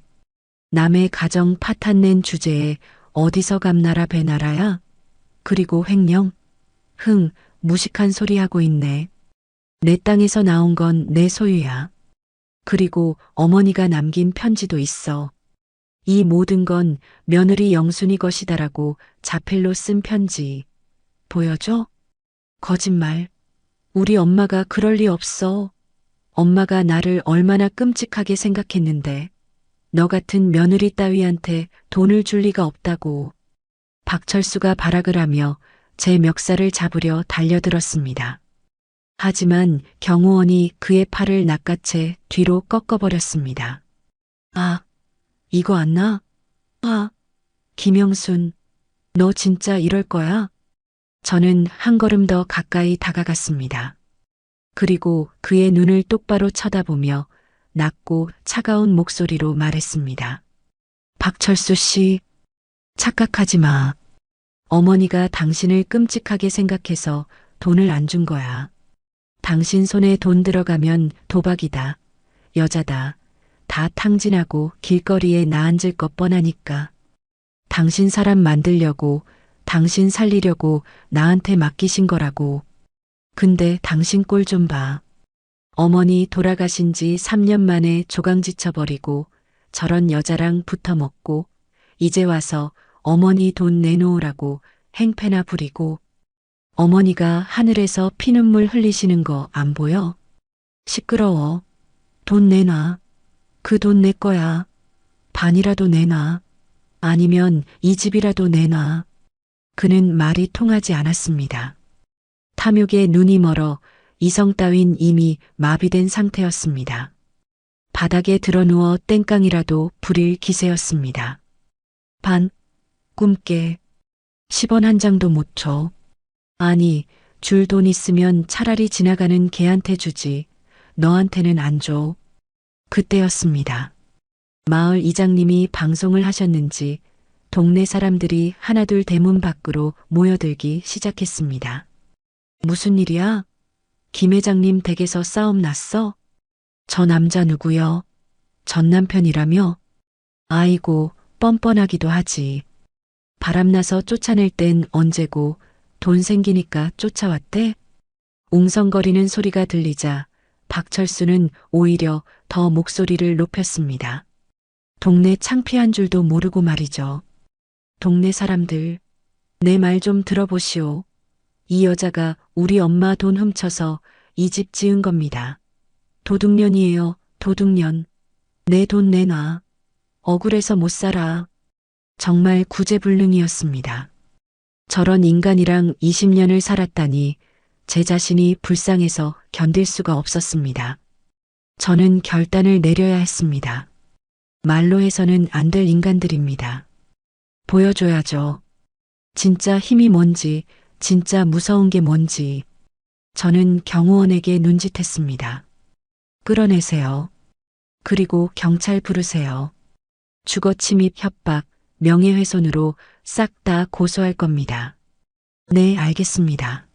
남의 가정 파탄낸 주제에 어디서 감나라 배나라야? 그리고 횡령? 흥, 무식한 소리 하고 있네. 내 땅에서 나온 건 내 소유야. 그리고 어머니가 남긴 편지도 있어. 이 모든 건 며느리 영순이 것이다라고 자필로 쓴 편지. 보여줘? 거짓말. 우리 엄마가 그럴 리 없어. 엄마가 나를 얼마나 끔찍하게 생각했는데. 너 같은 며느리 따위한테 돈을 줄 리가 없다고. 박철수가 발악을 하며 제 멱살을 잡으려 달려들었습니다. 하지만 경호원이 그의 팔을 낚아채 뒤로 꺾어버렸습니다. 아, 이거 안 나? 아, 김영순, 너 진짜 이럴 거야? 저는 한 걸음 더 가까이 다가갔습니다. 그리고 그의 눈을 똑바로 쳐다보며 낮고 차가운 목소리로 말했습니다. 박철수 씨, 착각하지 마. 어머니가 당신을 끔찍하게 생각해서 돈을 안 준 거야. 당신 손에 돈 들어가면 도박이다. 여자다. 다 탕진하고 길거리에 나앉을 것 뻔하니까. 당신 사람 만들려고, 당신 살리려고 나한테 맡기신 거라고. 근데 당신 꼴 좀 봐. 어머니 돌아가신 지 3년 만에 조강지쳐버리고 저런 여자랑 붙어먹고 이제 와서 어머니 돈 내놓으라고 행패나 부리고 어머니가 하늘에서 피눈물 흘리시는 거 안 보여? 시끄러워. 돈 내놔. 그 돈 내 거야. 반이라도 내놔. 아니면 이 집이라도 내놔. 그는 말이 통하지 않았습니다. 탐욕에 눈이 멀어 이성 따윈 이미 마비된 상태였습니다. 바닥에 드러누워 땡깡이라도 부릴 기세였습니다. 반, 꿈깨. 10원 한 장도 못 줘. 아니, 줄 돈 있으면 차라리 지나가는 개한테 주지. 너한테는 안 줘. 그때였습니다. 마을 이장님이 방송을 하셨는지 동네 사람들이 하나둘 대문 밖으로 모여들기 시작했습니다. 무슨 일이야? 김 회장님 댁에서 싸움 났어? 저 남자 누구요? 전 남편이라며? 아이고, 뻔뻔하기도 하지. 바람나서 쫓아낼 땐 언제고 돈 생기니까 쫓아왔대? 웅성거리는 소리가 들리자 박철수는 오히려 더 목소리를 높였습니다. 동네 창피한 줄도 모르고 말이죠. 동네 사람들, 내 말 좀 들어보시오. 이 여자가 우리 엄마 돈 훔쳐서 이 집 지은 겁니다. 도둑년이에요, 도둑년. 내 돈 내놔. 억울해서 못 살아. 정말 구제불능이었습니다. 저런 인간이랑 20년을 살았다니 제 자신이 불쌍해서 견딜 수가 없었습니다. 저는 결단을 내려야 했습니다. 말로 해서는 안 될 인간들입니다. 보여줘야죠. 진짜 힘이 뭔지, 진짜 무서운 게 뭔지. 저는 경호원에게 눈짓했습니다. 끌어내세요. 그리고 경찰 부르세요. 주거 침입 협박, 명예훼손으로 싹 다 고소할 겁니다. 네, 알겠습니다.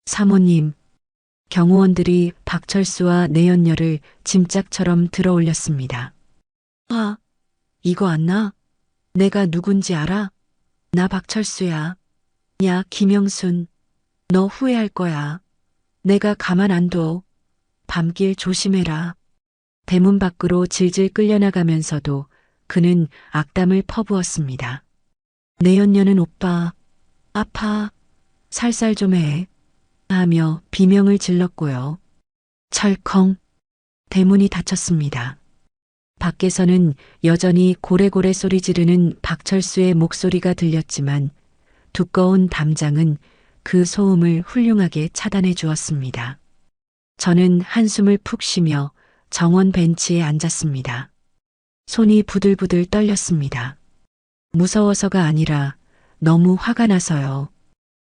사모님, 경호원들이 박철수와 내연녀를 짐짝처럼 들어올렸습니다. 아, 이거 안 나? 내가 누군지 알아? 나 박철수야. 야, 김영순, 너 후회할 거야. 내가 가만 안 둬. 밤길 조심해라. 대문 밖으로 질질 끌려나가면서도 그는 악담을 퍼부었습니다. 내연녀는 오빠, 아파, 살살 좀 해. 하며 비명을 질렀고요. 철컹, 대문이 닫혔습니다. 밖에서는 여전히 고래고래 소리 지르는 박철수의 목소리가 들렸지만 두꺼운 담장은 그 소음을 훌륭하게 차단해 주었습니다. 저는 한숨을 푹 쉬며 정원 벤치에 앉았습니다. 손이 부들부들 떨렸습니다. 무서워서가 아니라 너무 화가 나서요.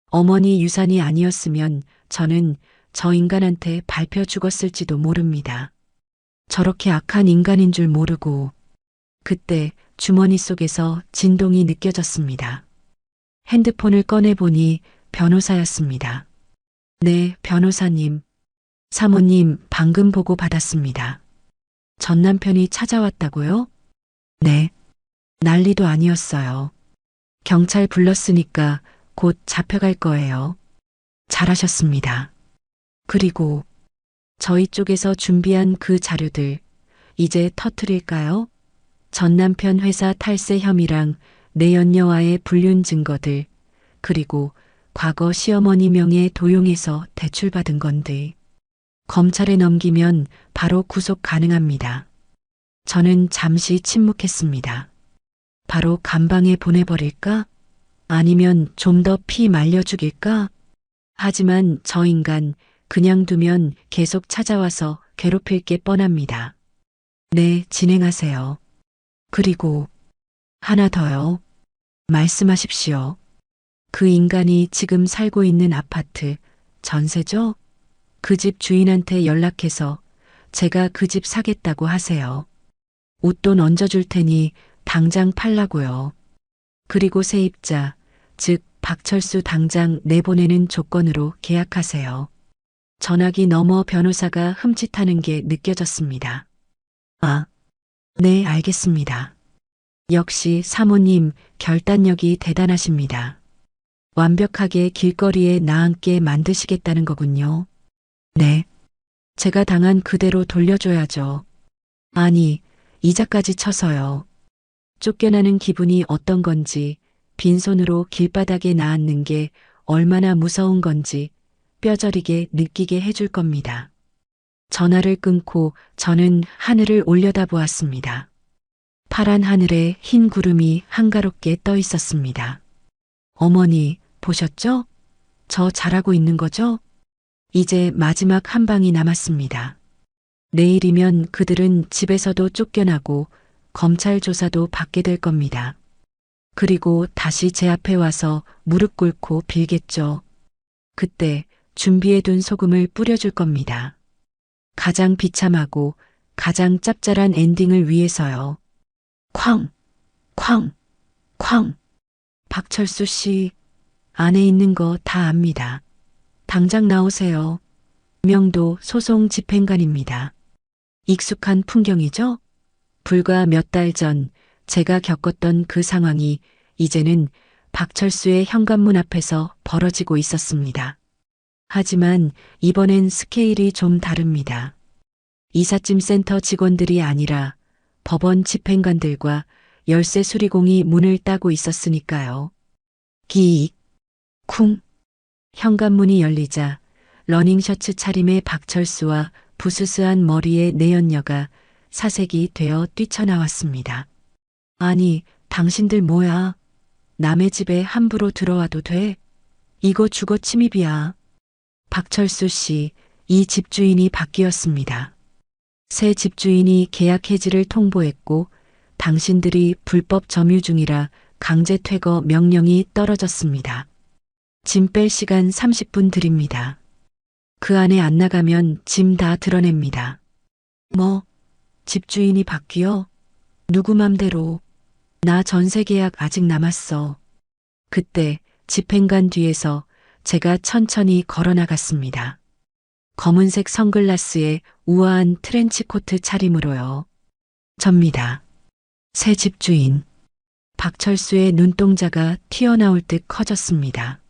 어머니 유산이 아니었으면 저는 저 인간한테 밟혀 죽었을지도 모릅니다. 저렇게 악한 인간인 줄 모르고 그때 주머니 속에서 진동이 느껴졌습니다. 핸드폰을 꺼내보니 변호사였습니다. 네, 변호사님. 사모님 방금 보고 받았습니다. 전 남편이 찾아왔다고요? 네. 난리도 아니었어요. 경찰 불렀으니까 곧 잡혀갈 거예요. 잘하셨습니다. 그리고 저희 쪽에서 준비한 그 자료들 이제 터트릴까요? 전 남편 회사 탈세 혐의랑 내연녀와의 불륜 증거들 그리고 과거 시어머니 명의 도용해서 대출받은 건데 검찰에 넘기면 바로 구속 가능합니다. 저는 잠시 침묵했습니다. 바로 감방에 보내버릴까? 아니면 좀 더 피 말려 죽일까? 하지만 저 인간 그냥 두면 계속 찾아와서 괴롭힐 게 뻔합니다. 네, 진행하세요. 그리고 하나 더요. 말씀하십시오. 그 인간이 지금 살고 있는 아파트 전세죠? 그 집 주인한테 연락해서 제가 그 집 사겠다고 하세요. 웃돈 얹어줄 테니 당장 팔라고요. 그리고 세입자, 즉 박철수 당장 내보내는 조건으로 계약하세요. 전화기 너머 변호사가 흠칫하는 게 느껴졌습니다. 아, 네, 알겠습니다. 역시 사모님 결단력이 대단하십니다. 완벽하게 길거리에 나앉게 만드시겠다는 거군요. 네. 제가 당한 그대로 돌려줘야죠. 아니, 이자까지 쳐서요. 쫓겨나는 기분이 어떤 건지, 빈손으로 길바닥에 나앉는 게 얼마나 무서운 건지 뼈저리게 느끼게 해줄 겁니다. 전화를 끊고 저는 하늘을 올려다보았습니다. 파란 하늘에 흰 구름이 한가롭게 떠 있었습니다. 어머니, 보셨죠? 저 잘하고 있는 거죠? 이제 마지막 한 방이 남았습니다. 내일이면 그들은 집에서도 쫓겨나고 검찰 조사도 받게 될 겁니다. 그리고 다시 제 앞에 와서 무릎 꿇고 빌겠죠. 그때 준비해둔 소금을 뿌려줄 겁니다. 가장 비참하고 가장 짭짤한 엔딩을 위해서요. 쾅, 쾅, 쾅. 박철수 씨, 안에 있는 거 다 압니다. 당장 나오세요. 명도 소송 집행관입니다. 익숙한 풍경이죠? 불과 몇 달 전 제가 겪었던 그 상황이 이제는 박철수의 현관문 앞에서 벌어지고 있었습니다. 하지만 이번엔 스케일이 좀 다릅니다. 이삿짐 센터 직원들이 아니라 법원 집행관들과 열쇠 수리공이 문을 따고 있었으니까요. 기익, 쿵. 현관문이 열리자 러닝셔츠 차림의 박철수와 부스스한 머리의 내연녀가 사색이 되어 뛰쳐나왔습니다. 아니, 당신들 뭐야? 남의 집에 함부로 들어와도 돼? 이거 주거 침입이야. 박철수 씨, 이 집주인이 바뀌었습니다. 새 집주인이 계약 해지를 통보했고 당신들이 불법 점유 중이라 강제 퇴거 명령이 떨어졌습니다. 짐 뺄 시간 30분 드립니다. 그 안에 안 나가면 짐 다 드러냅니다. 뭐, 집주인이 바뀌어? 누구 맘대로. 나 전세 계약 아직 남았어. 그때 집행관 뒤에서 제가 천천히 걸어 나갔습니다. 검은색 선글라스에 우아한 트렌치코트 차림으로요. 접니다. 새 집주인. 박철수의 눈동자가 튀어나올 듯 커졌습니다.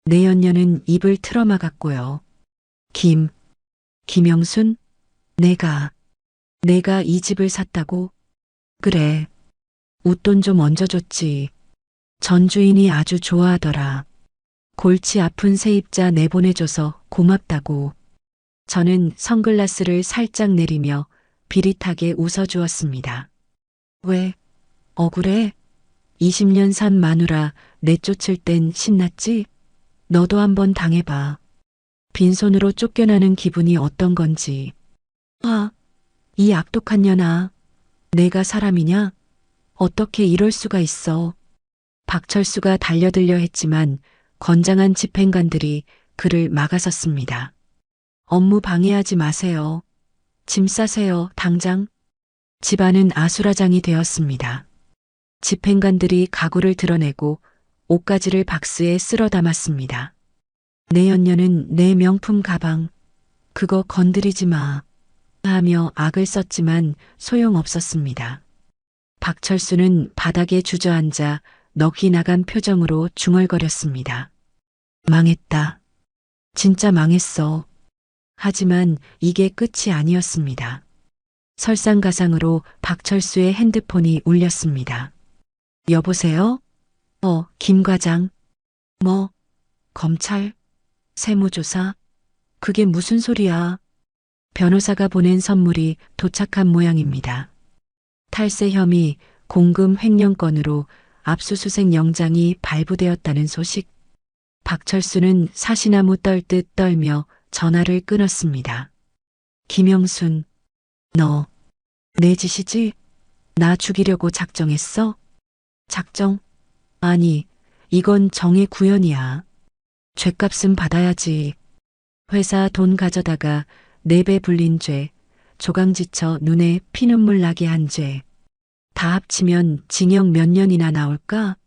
내연녀는 입을 틀어막았고요. 김영순? 내가 이 집을 샀다고? 그래. 웃돈 좀 얹어줬지. 전 주인이 아주 좋아하더라. 골치 아픈 세입자 내보내줘서 고맙다고. 저는 선글라스를 살짝 내리며 비릿하게 웃어주었습니다. 왜? 억울해? 20년 산 마누라 내쫓을 땐 신났지? 너도 한번 당해봐. 빈손으로 쫓겨나는 기분이 어떤 건지. 아, 이 악독한 년아. 내가 사람이냐? 어떻게 이럴 수가 있어. 박철수가 달려들려 했지만 건장한 집행관들이 그를 막아섰습니다. 업무 방해하지 마세요. 짐 싸세요, 당장. 집안은 아수라장이 되었습니다. 집행관들이 가구를 드러내고 옷가지를 박스에 쓸어 담았습니다. 내연녀는 내 명품 가방. 그거 건드리지 마. 하며 악을 썼지만 소용없었습니다. 박철수는 바닥에 주저앉아 넋이 나간 표정으로 중얼거렸습니다. 망했다. 진짜 망했어. 하지만 이게 끝이 아니었습니다. 설상가상으로 박철수의 핸드폰이 울렸습니다. 여보세요? 김 과장. 뭐, 검찰? 세무조사? 그게 무슨 소리야? 변호사가 보낸 선물이 도착한 모양입니다. 탈세 혐의, 공금 횡령 건으로 압수수색 영장이 발부되었다는 소식. 박철수는 사시나무 떨듯 떨며 전화를 끊었습니다. 김영순, 너, 내 짓이지? 나 죽이려고 작정했어? 작정? 아니, 이건 정의 구현이야. 죗값은 받아야지. 회사 돈 가져다가 4배 불린 죄, 조강지쳐 눈에 피눈물 나게 한 죄. 다 합치면 징역 몇 년이나 나올까?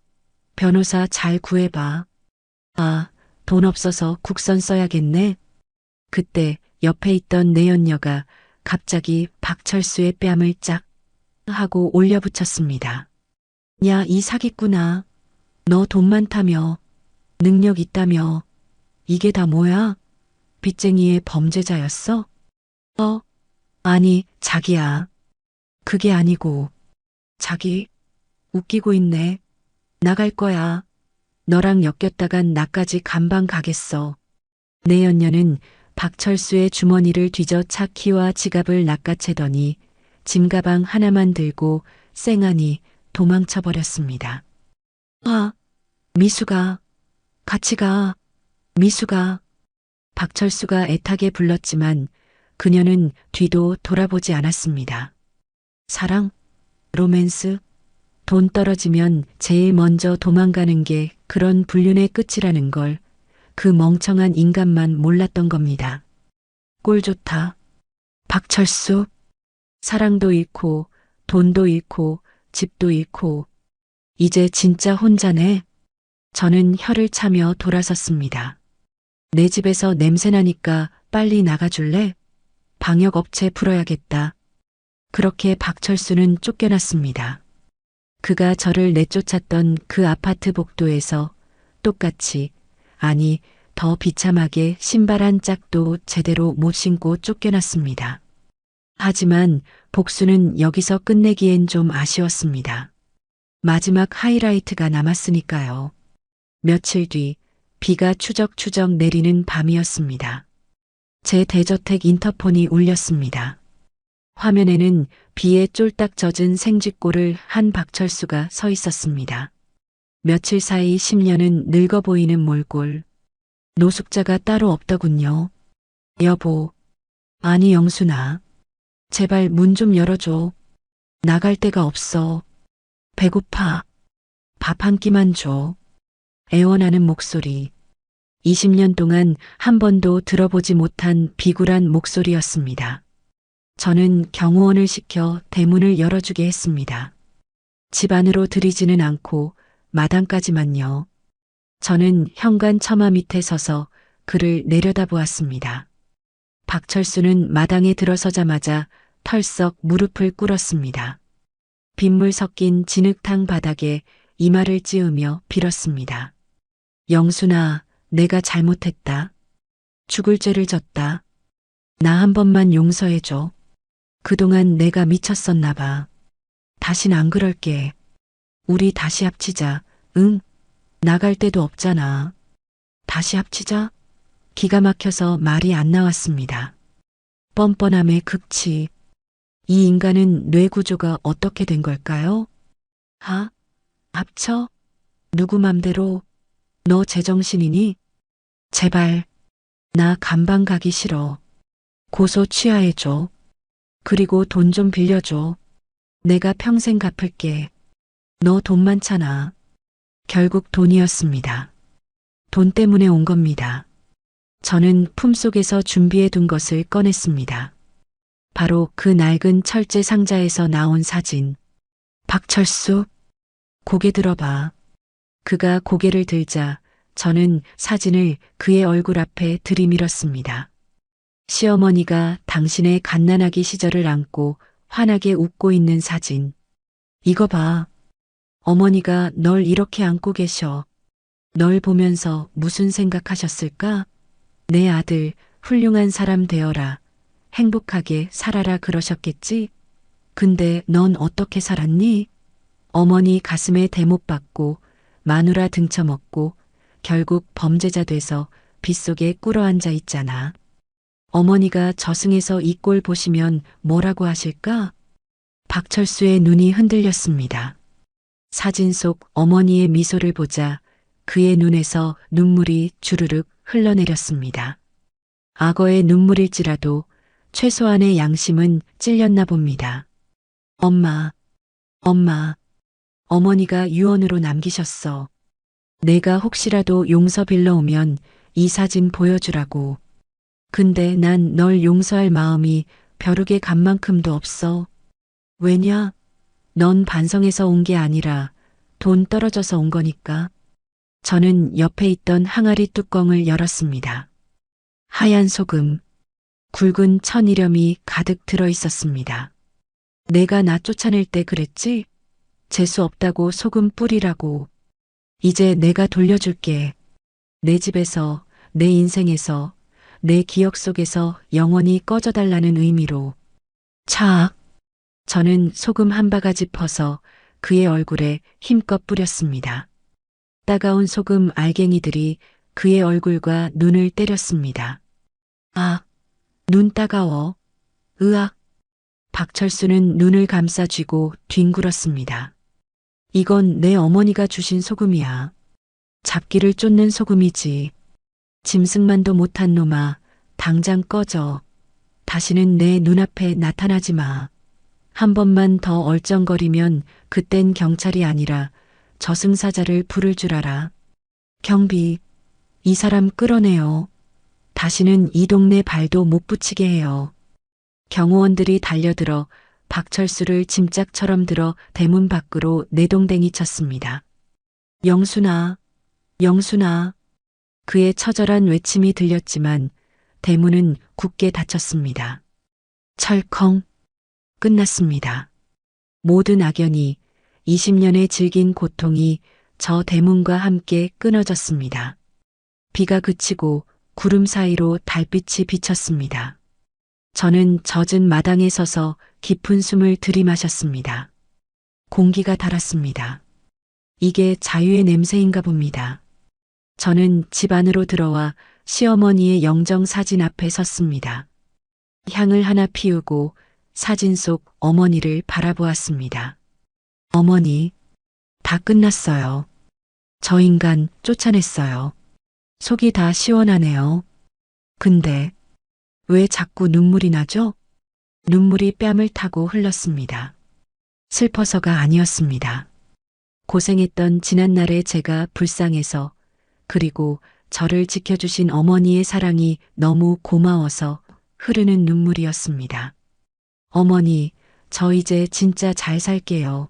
변호사 잘 구해봐. 아, 돈 없어서 국선 써야겠네. 그때 옆에 있던 내연녀가 갑자기 박철수의 뺨을 짝 하고 올려붙였습니다. 야, 이 사기꾼아. 너 돈 많다며. 능력 있다며. 이게 다 뭐야? 빚쟁이의 범죄자였어? 아니, 자기야. 그게 아니고. 자기, 웃기고 있네. 나갈 거야. 너랑 엮였다간 나까지 감방 가겠어. 내연녀는 박철수의 주머니를 뒤져 차 키와 지갑을 낚아채더니 짐가방 하나만 들고 쌩하니 도망쳐 버렸습니다. 아, 미수가, 같이 가. 미수가. 박철수가 애타게 불렀지만 그녀는 뒤도 돌아보지 않았습니다. 사랑, 로맨스, 돈 떨어지면 제일 먼저 도망가는 게 그런 불륜의 끝이라는 걸 그 멍청한 인간만 몰랐던 겁니다. 꼴 좋다. 박철수. 사랑도 잃고 돈도 잃고 집도 잃고 이제 진짜 혼자네. 저는 혀를 차며 돌아섰습니다. 내 집에서 냄새나니까 빨리 나가줄래? 방역업체 불어야겠다. 그렇게 박철수는 쫓겨났습니다. 그가 저를 내쫓았던 그 아파트 복도에서 똑같이, 아니 더 비참하게 신발 한 짝도 제대로 못 신고 쫓겨났습니다. 하지만 복수는 여기서 끝내기엔 좀 아쉬웠습니다. 마지막 하이라이트가 남았으니까요. 며칠 뒤 비가 추적추적 내리는 밤이었습니다. 제 대저택 인터폰이 울렸습니다. 화면에는 비에 쫄딱 젖은 생쥐꼴을 한 박철수가 서 있었습니다. 며칠 사이 10년은 늙어 보이는 몰골. 노숙자가 따로 없더군요. 여보. 아니 영순아. 제발 문 좀 열어줘. 나갈 데가 없어. 배고파. 밥 한 끼만 줘. 애원하는 목소리. 20년 동안 한 번도 들어보지 못한 비굴한 목소리였습니다. 저는 경호원을 시켜 대문을 열어주게 했습니다. 집 안으로 들이지는 않고 마당까지만요. 저는 현관 처마 밑에 서서 그를 내려다보았습니다. 박철수는 마당에 들어서자마자 털썩 무릎을 꿇었습니다. 빗물 섞인 진흙탕 바닥에 이마를 찌으며 빌었습니다. 영순아, 내가 잘못했다. 죽을 죄를 졌다. 나 한 번만 용서해줘. 그동안 내가 미쳤었나 봐. 다신 안 그럴게. 우리 다시 합치자. 응? 나갈 데도 없잖아. 다시 합치자? 기가 막혀서 말이 안 나왔습니다. 뻔뻔함의 극치. 이 인간은 뇌 구조가 어떻게 된 걸까요? 합쳐? 누구 맘대로? 너 제정신이니? 제발. 나 감방 가기 싫어. 고소 취하해줘. 그리고 돈 좀 빌려줘. 내가 평생 갚을게. 너 돈 많잖아. 결국 돈이었습니다. 돈 때문에 온 겁니다. 저는 품속에서 준비해 둔 것을 꺼냈습니다. 바로 그 낡은 철제 상자에서 나온 사진. 박철수, 고개 들어봐. 그가 고개를 들자 저는 사진을 그의 얼굴 앞에 들이밀었습니다. 시어머니가 당신의 갓난아기 시절을 안고 환하게 웃고 있는 사진. 이거 봐. 어머니가 널 이렇게 안고 계셔. 널 보면서 무슨 생각하셨을까? 내 아들, 훌륭한 사람 되어라. 행복하게 살아라 그러셨겠지? 근데 넌 어떻게 살았니? 어머니 가슴에 대못 박고 마누라 등쳐먹고 결국 범죄자 돼서 빗속에 꿇어앉아 있잖아. 어머니가 저승에서 이 꼴 보시면 뭐라고 하실까? 박철수의 눈이 흔들렸습니다. 사진 속 어머니의 미소를 보자 그의 눈에서 눈물이 주르륵 흘러내렸습니다. 악어의 눈물일지라도 최소한의 양심은 찔렸나 봅니다. 엄마, 엄마, 어머니가 유언으로 남기셨어. 내가 혹시라도 용서 빌러 오면 이 사진 보여주라고. 근데 난 널 용서할 마음이 벼룩의 간만큼도 없어. 왜냐? 넌 반성해서 온 게 아니라 돈 떨어져서 온 거니까. 저는 옆에 있던 항아리 뚜껑을 열었습니다. 하얀 소금, 굵은 천일염이 가득 들어 있었습니다. 내가 나 쫓아낼 때 그랬지? 재수 없다고 소금 뿌리라고. 이제 내가 돌려줄게. 내 집에서, 내 인생에서, 내 기억 속에서 영원히 꺼져달라는 의미로. 차. 저는 소금 한 바가지 퍼서 그의 얼굴에 힘껏 뿌렸습니다. 따가운 소금 알갱이들이 그의 얼굴과 눈을 때렸습니다. 아, 눈 따가워. 으악. 박철수는 눈을 감싸 쥐고 뒹굴었습니다. 이건 내 어머니가 주신 소금이야. 잡기를 쫓는 소금이지. 짐승만도 못한 놈아, 당장 꺼져. 다시는 내 눈앞에 나타나지 마. 한 번만 더 얼쩡거리면 그땐 경찰이 아니라 저승사자를 부를 줄 알아. 경비, 이 사람 끌어내요. 다시는 이 동네 발도 못 붙이게 해요. 경호원들이 달려들어 박철수를 짐짝처럼 들어 대문 밖으로 내동댕이 쳤습니다. 영순아, 영순아. 그의 처절한 외침이 들렸지만 대문은 굳게 닫혔습니다. 철컹. 끝났습니다. 모든 악연이 20년의 질긴 고통이 저 대문과 함께 끊어졌습니다. 비가 그치고 구름 사이로 달빛이 비쳤습니다. 저는 젖은 마당에 서서 깊은 숨을 들이마셨습니다. 공기가 달았습니다. 이게 자유의 냄새인가 봅니다. 저는 집 안으로 들어와 시어머니의 영정 사진 앞에 섰습니다. 향을 하나 피우고 사진 속 어머니를 바라보았습니다. 어머니, 다 끝났어요. 저 인간 쫓아냈어요. 속이 다 시원하네요. 근데 왜 자꾸 눈물이 나죠? 눈물이 뺨을 타고 흘렀습니다. 슬퍼서가 아니었습니다. 고생했던 지난날의 제가 불쌍해서 그리고 저를 지켜주신 어머니의 사랑이 너무 고마워서 흐르는 눈물이었습니다. 어머니, 저 이제 진짜 잘 살게요.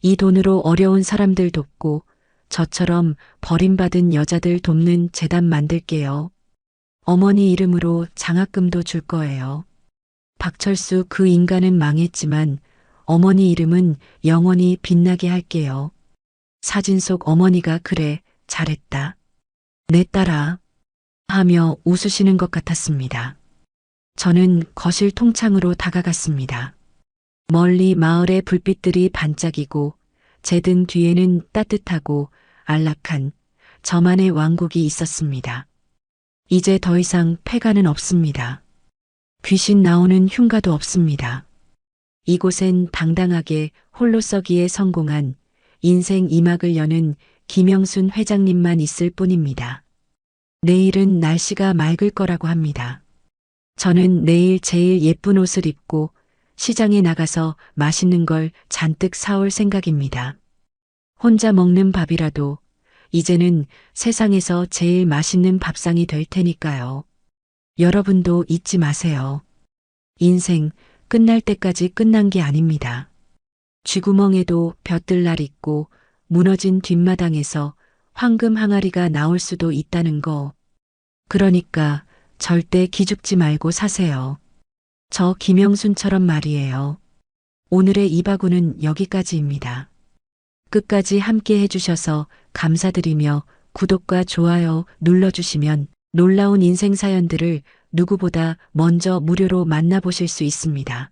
이 돈으로 어려운 사람들 돕고 저처럼 버림받은 여자들 돕는 재단 만들게요. 어머니 이름으로 장학금도 줄 거예요. 박철수 그 인간은 망했지만 어머니 이름은 영원히 빛나게 할게요. 사진 속 어머니가 그래, 잘했다. 내 딸아. 하며 웃으시는 것 같았습니다. 저는 거실 통창으로 다가갔습니다. 멀리 마을의 불빛들이 반짝이고 제 등 뒤에는 따뜻하고 안락한 저만의 왕국이 있었습니다. 이제 더 이상 폐가는 없습니다. 귀신 나오는 흉가도 없습니다. 이곳엔 당당하게 홀로 서기에 성공한 인생 2막을 여는 김영순 회장님만 있을 뿐입니다. 내일은 날씨가 맑을 거라고 합니다. 저는 내일 제일 예쁜 옷을 입고 시장에 나가서 맛있는 걸 잔뜩 사올 생각입니다. 혼자 먹는 밥이라도 이제는 세상에서 제일 맛있는 밥상이 될 테니까요. 여러분도 잊지 마세요. 인생 끝날 때까지 끝난 게 아닙니다. 쥐구멍에도 벼뜰 날 있고 무너진 뒷마당에서 황금 항아리가 나올 수도 있다는 거. 그러니까 절대 기죽지 말고 사세요. 저 김영순처럼 말이에요. 오늘의 이바구는 여기까지입니다. 끝까지 함께 해주셔서 감사드리며 구독과 좋아요 눌러주시면 놀라운 인생 사연들을 누구보다 먼저 무료로 만나보실 수 있습니다.